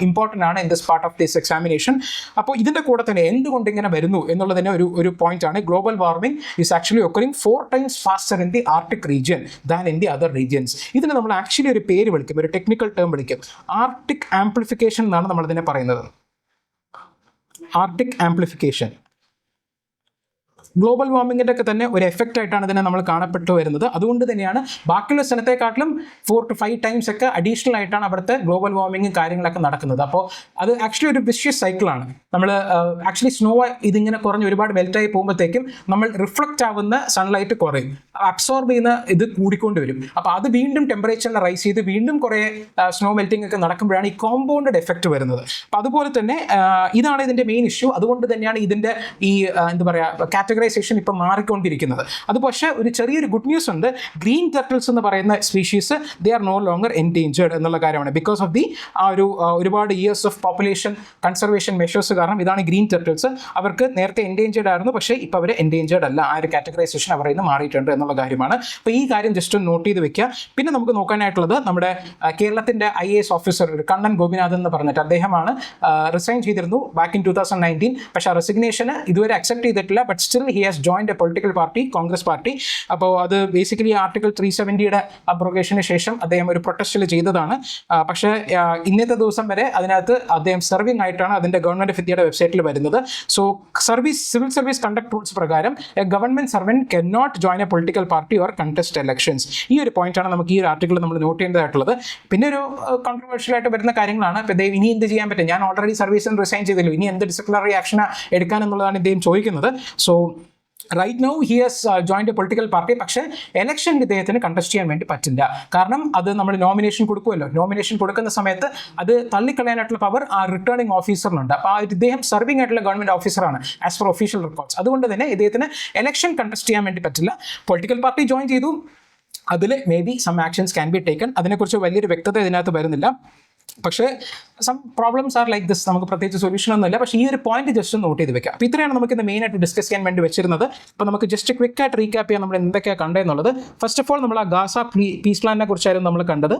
ഇമ്പോർട്ടൻ്റ് ആണ് in this part of this examination. അപ്പോൾ ഇതിൻ്റെ കൂടെ തന്നെ എന്തുകൊണ്ട് ഇങ്ങനെ വരുന്നു എന്നുള്ളതിന് ഒരു പോയിന്റ് ആണ്. Global warming is actually occurring 4 times faster in the Arctic region than in the other regions. ഇതിന് നമ്മൾ ആക്ച്വലി ഒരു പേര് വിളിക്കും, ഒരു ടെക്നിക്കൽ ടേം വിളിക്കും, ആർട്ടിക് ആംപ്ലിഫിക്കേഷൻ എന്നാണ് നമ്മളിതിനെ പറയുന്നത്. ആർട്ടിക് ആംപ്ലിഫിക്കേഷൻ ഗ്ലോബൽ വാർമിങ്ങിൻ്റെ ഒക്കെ തന്നെ ഒരു എഫക്റ്റ് ആയിട്ടാണ് ഇതിനെ നമ്മൾ കാണപ്പെട്ടു വരുന്നത്. അതുകൊണ്ട് തന്നെയാണ് ബാക്കിയുള്ള സ്ഥലത്തെക്കാട്ടിലും 4 to 5 times ഒക്കെ അഡീഷണൽ ആയിട്ടാണ് അവിടുത്തെ ഗ്ലോബൽ വാർമിങ്ങും കാര്യങ്ങളൊക്കെ നടക്കുന്നത്. അപ്പോൾ അത് ആക്ച്വലി ഒരു വിഷ്യസ് സൈക്കിളാണ്. നമ്മൾ ആക്ച്വലി സ്നോ ഇതിങ്ങനെ കുറഞ്ഞ് ഒരുപാട് മെൽറ്റായി പോകുമ്പോഴത്തേക്കും നമ്മൾ റിഫ്ലക്റ്റ് ആവുന്ന സൺലൈറ്റ് കുറയും, അബ്സോർബ് ചെയ്യുന്ന ഇത് കൂടിക്കൊണ്ട് വരും. അപ്പോൾ അത് വീണ്ടും ടെമ്പറേച്ചറിനെ റൈസ് ചെയ്ത് വീണ്ടും കുറേ സ്നോ മെൽറ്റിംഗ് ഒക്കെ നടക്കുമ്പോഴാണ് ഈ കോമ്പൗണ്ടഡ് എഫക്റ്റ് വരുന്നത്. അപ്പോൾ അതുപോലെ തന്നെ ഇതാണ് ഇതിൻ്റെ മെയിൻ ഇഷ്യൂ. അതുകൊണ്ട് തന്നെയാണ് ഇതിൻ്റെ ഈ എന്താ പറയുക കാറ്റഗറൈസേഷൻ ഇപ്പം മാറിക്കൊണ്ടിരിക്കുന്നത്. അത് പക്ഷേ ഒരു ചെറിയൊരു ഗുഡ് ന്യൂസ് ഉണ്ട്. ഗ്രീൻ ടർട്ടിൽസ് എന്ന് പറയുന്ന species they are no longer endangered എന്നുള്ള കാര്യമാണ്. ബിക്കോസ് ഓഫ് ദി ഒരുപാട് years of population conservation measures കാരണം ഇതാണ് ഗ്രീൻ ടർട്ടിൽസ്. അവർക്ക് നേരത്തെ എൻഡേഞ്ചേർഡ് ആയിരുന്നു, പക്ഷേ ഇപ്പോൾ അവർ എൻഡേഞ്ചേർഡ് അല്ല. ആ ഒരു കാറ്റഗറൈസേഷൻ അവരിൽ നിന്ന് മാറിയിട്ടുണ്ട് എന്നുള്ള കാര്യമാണ്. അപ്പോൾ ഈ കാര്യം ജസ്റ്റ് ഒന്ന് നോട്ട് ചെയ്ത് വെക്കുക. പിന്നെ നമുക്ക് നോക്കാനായിട്ടുള്ളത് നമ്മുടെ കേരളത്തിൻ്റെ IAS ഓഫീസർ ഒരു കണ്ണൻ ഗോപിനാഥൻ എന്ന് പറഞ്ഞിട്ട് അദ്ദേഹമാണ് റിസൈൻ ചെയ്തിരുന്നു ബാക്ക് ഇൻ 2019. പക്ഷേ ആ റെസിഗ്നേഷന് ഇതുവരെ അക്സെപ്റ്റ് ചെയ്തിട്ടില്ല. But still he has joined a political party, Congress party. അപ്പോൾ അത് ബേസിക്കലി ആർട്ടിക്കിൾ 370 അബ്രോഗേഷന് ശേഷം അദ്ദേഹം ഒരു പ്രൊട്ടസ്റ്റിൽ ചെയ്തതാണ്. പക്ഷേ ഇന്നത്തെ ദിവസം വരെ അതിനകത്ത് അദ്ദേഹം സെർവിങ് ആയിട്ടാണ് അതിൻ്റെ ഗവൺമെൻറ് ഓഫ് ഇന്ത്യയുടെ വെബ്സൈറ്റിൽ വരുന്നത്. So civil service conduct rules പ്രകാരം a government servant can not join a political party or contest elections. ഈ ഒരു പോയിന്റാണ് നമുക്ക് ഈ ഒരു ആർട്ടിക്കിൾ നമ്മൾ നോട്ട് ചെയ്യേണ്ടതായിട്ടുള്ളത്. പിന്നെ ഒരു കോൺട്രവേഴ്ഷ്യൽ ആയിട്ട് വരുന്ന കാര്യങ്ങളാണ്. ഇപ്പോൾ ഇദ്ദേഹം ഇനി എന്ത് ചെയ്യാൻ പറ്റും, ഞാൻ ഓൾറെഡി സർവീസിൽ നിന്ന് റിസൈൻ ചെയ്തല്ലോ, ഇനി എന്ത് ഡിസിപ്ലിനറി ആക്ഷൻ എടുക്കാൻ എന്നുള്ളതാണ് ഇദ്ദേഹം ചോദിക്കുന്നത്. So right now he has joined a political party. പക്ഷേ ഇലക്ഷനിൽ ഇദ്ദേഹത്തിന് കണ്ടസ്റ്റ് ചെയ്യാൻ വേണ്ടി പറ്റില്ല. കാരണം അത് നമ്മൾ നോമിനേഷൻ കൊടുക്കുമല്ലോ, നോമിനേഷൻ കൊടുക്കുന്ന സമയത്ത് അത് തള്ളിക്കളയാനായിട്ടുള്ള പവർ ആ റിട്ടേണിംഗ് ഓഫീസറിനുണ്ട്. അപ്പോൾ ആ ഇദ്ദേഹം സർവിംഗ് ആയിട്ടുള്ള ഗവൺമെൻറ് ഓഫീസറാണ് ആസ് പെർ ഒഫീഷ്യൽ റെക്കോർഡ്സ്. അതുകൊണ്ട് തന്നെ ഇദ്ദേഹത്തിന് ഇലക്ഷൻ കണ്ടസ്റ്റ് ചെയ്യാൻ വേണ്ടി പറ്റില്ല. പൊളിറ്റിക്കൽ പാർട്ടി ജോയിൻ ചെയ്തു, അതിൽ maybe some actions can be taken. അതിനെക്കുറിച്ച് വലിയൊരു വ്യക്തത ഇതിനകത്ത് വരുന്നില്ല. പക്ഷേ some problems are like this, നമുക്ക് പ്രത്യേകിച്ച് സൊല്യൂഷൻ ഒന്നുമില്ല. പക്ഷേ ഈ ഒരു പോയിന്റ് ജസ്റ്റ് നോട്ട് ചെയ്ത് വെക്കാം. അപ്പോൾ ഇത്രയാണ് നമുക്ക് ഇന്ന് മെയിൻ ആയിട്ട് ഡിസ്കസ് ചെയ്യാൻ വേണ്ടി വെച്ചിരുന്നത്. അപ്പോൾ നമുക്ക് ജസ്റ്റ് ക്വിക്ക് ആയിട്ട് റീക്യാപ്പ് ചെയ്യാൻ നമ്മൾ എന്തൊക്കെയാണ് കണ്ടതെന്നുള്ളത്. ഫസ്റ്റ് ഓഫ് ഓൾ നമ്മൾ ആ ഗാസ പീസ് പ്ലാനിനെ കുറിച്ചായിരുന്നു നമ്മൾ കണ്ടത്.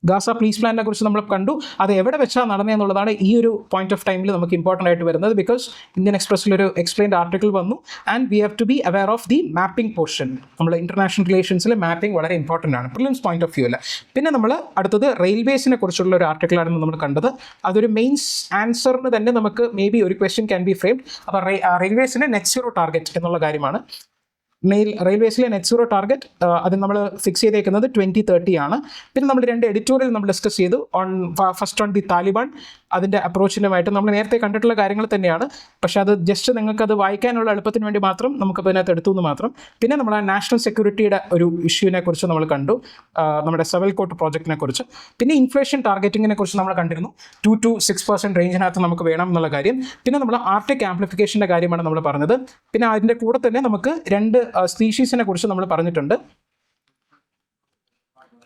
ഗാസ പീസ് പ്ലാനിനെ കുറിച്ച് നമ്മൾ കണ്ടു. അത് എവിടെ വെച്ചാൽ നടന്നതെന്നുള്ളതാണ് ഈ ഒരു പോയിന്റ് ഓഫ് ടൈമിൽ നമുക്ക് ഇമ്പോർട്ടൻ്റ് ആയിട്ട് വരുന്നത്. ബിക്കോസ് ഇന്ത്യൻ എക്സ്പ്രസ്സിലൊരു എക്സ്പ്ലെയിൻഡ് ആർട്ടിക്കിൾ വന്നു. And we have to be aware of the mapping portion. നമ്മൾ ഇന്റർനാഷണൽ റിലേഷൻസിൽ മാപ്പിംഗ് വളരെ ഇമ്പോർട്ടൻ്റ് ആണ്, പ്രിലിംസ് പോയിന്റ് ഓഫ് വ്യൂ അല്ല. പിന്നെ നമ്മൾ അടുത്തത് റെയിൽവേസിനെ കുറിച്ചുള്ള ഒരു ആർട്ടിക്കിളാണ് നമ്മൾ കണ്ടത്. അതൊരു മെയിൻസ് ആൻസറിന് തന്നെ നമുക്ക് മേ ബി ഒരു ക്വസ്റ്റ്യൻ ക്യാൻ ബി ഫ്രെയിംഡ്. അപ്പോൾ റെയിൽവേസിന് നെറ്റ് സീറോ ടാർഗറ്റ് എന്നുള്ള കാര്യമാണ്. റെയിൽവേസിലെ നെറ്റ് സീറോ ടാർഗറ്റ് അത് നമ്മൾ ഫിക്സ് ചെയ്തേക്കുന്നത് 2030 ആണ്. പിന്നെ നമ്മൾ 2 എഡിറ്റോറിയൽ നമ്മൾ ഡിസ്കസ് ചെയ്തു. ഫസ്റ്റ് ഓൺ ദി താലിബാൻ, അതിൻ്റെ അപ്രോച്ചിനുമായിട്ട് നമ്മൾ നേരത്തെ കണ്ടിട്ടുള്ള കാര്യങ്ങൾ തന്നെയാണ്. പക്ഷേ അത് ജസ്റ്റ് നിങ്ങൾക്കത് വായിക്കാനുള്ള എളുപ്പത്തിന് വേണ്ടി മാത്രം നമുക്കപ്പോൾ അതിനകത്ത് എടുത്തു എന്ന് മാത്രം. പിന്നെ നമ്മൾ ആ നാഷണൽ സെക്യൂരിറ്റിയുടെ ഒരു ഇഷ്യൂവിനെ കുറിച്ച് നമ്മൾ കണ്ടു, നമ്മുടെ സെവൽകോട്ട് പ്രോജക്റ്റിനെ കുറിച്ച്. പിന്നെ ഇൻഫ്ലേഷൻ ടാർഗറ്റിങ്ങിനെ കുറിച്ച് നമ്മൾ കണ്ടിരുന്നു. 2 to 6% റേഞ്ചിനകത്ത് നമുക്ക് വേണം എന്നുള്ള കാര്യം. പിന്നെ നമ്മൾ ആർട്ടിക് ആംപ്ലിഫിക്കേഷൻ്റെ കാര്യമാണ് നമ്മൾ പറഞ്ഞത്. പിന്നെ അതിൻ്റെ കൂടെ തന്നെ നമുക്ക് 2 സ്പീഷീസിനെ കുറിച്ച് നമ്മൾ പറഞ്ഞിട്ടുണ്ട്.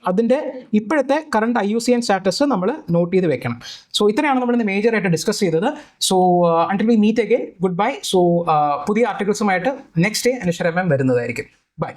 അതിൻ്റെ ഇപ്പോഴത്തെ കറണ്ട് IUCN സ്റ്റാറ്റസ് നമ്മൾ നോട്ട് ചെയ്ത് വെക്കണം. സോ ഇത്രയാണ് നമ്മൾ ഇന്ന് മേജറായിട്ട് ഡിസ്കസ് ചെയ്തത്. So until we meet again, goodbye. So പുതിയ ആർട്ടിക്കിൾസുമായിട്ട് നെക്സ്റ്റ് ഡേ അനുശ്വരമം വരുന്നതായിരിക്കും. ബൈ.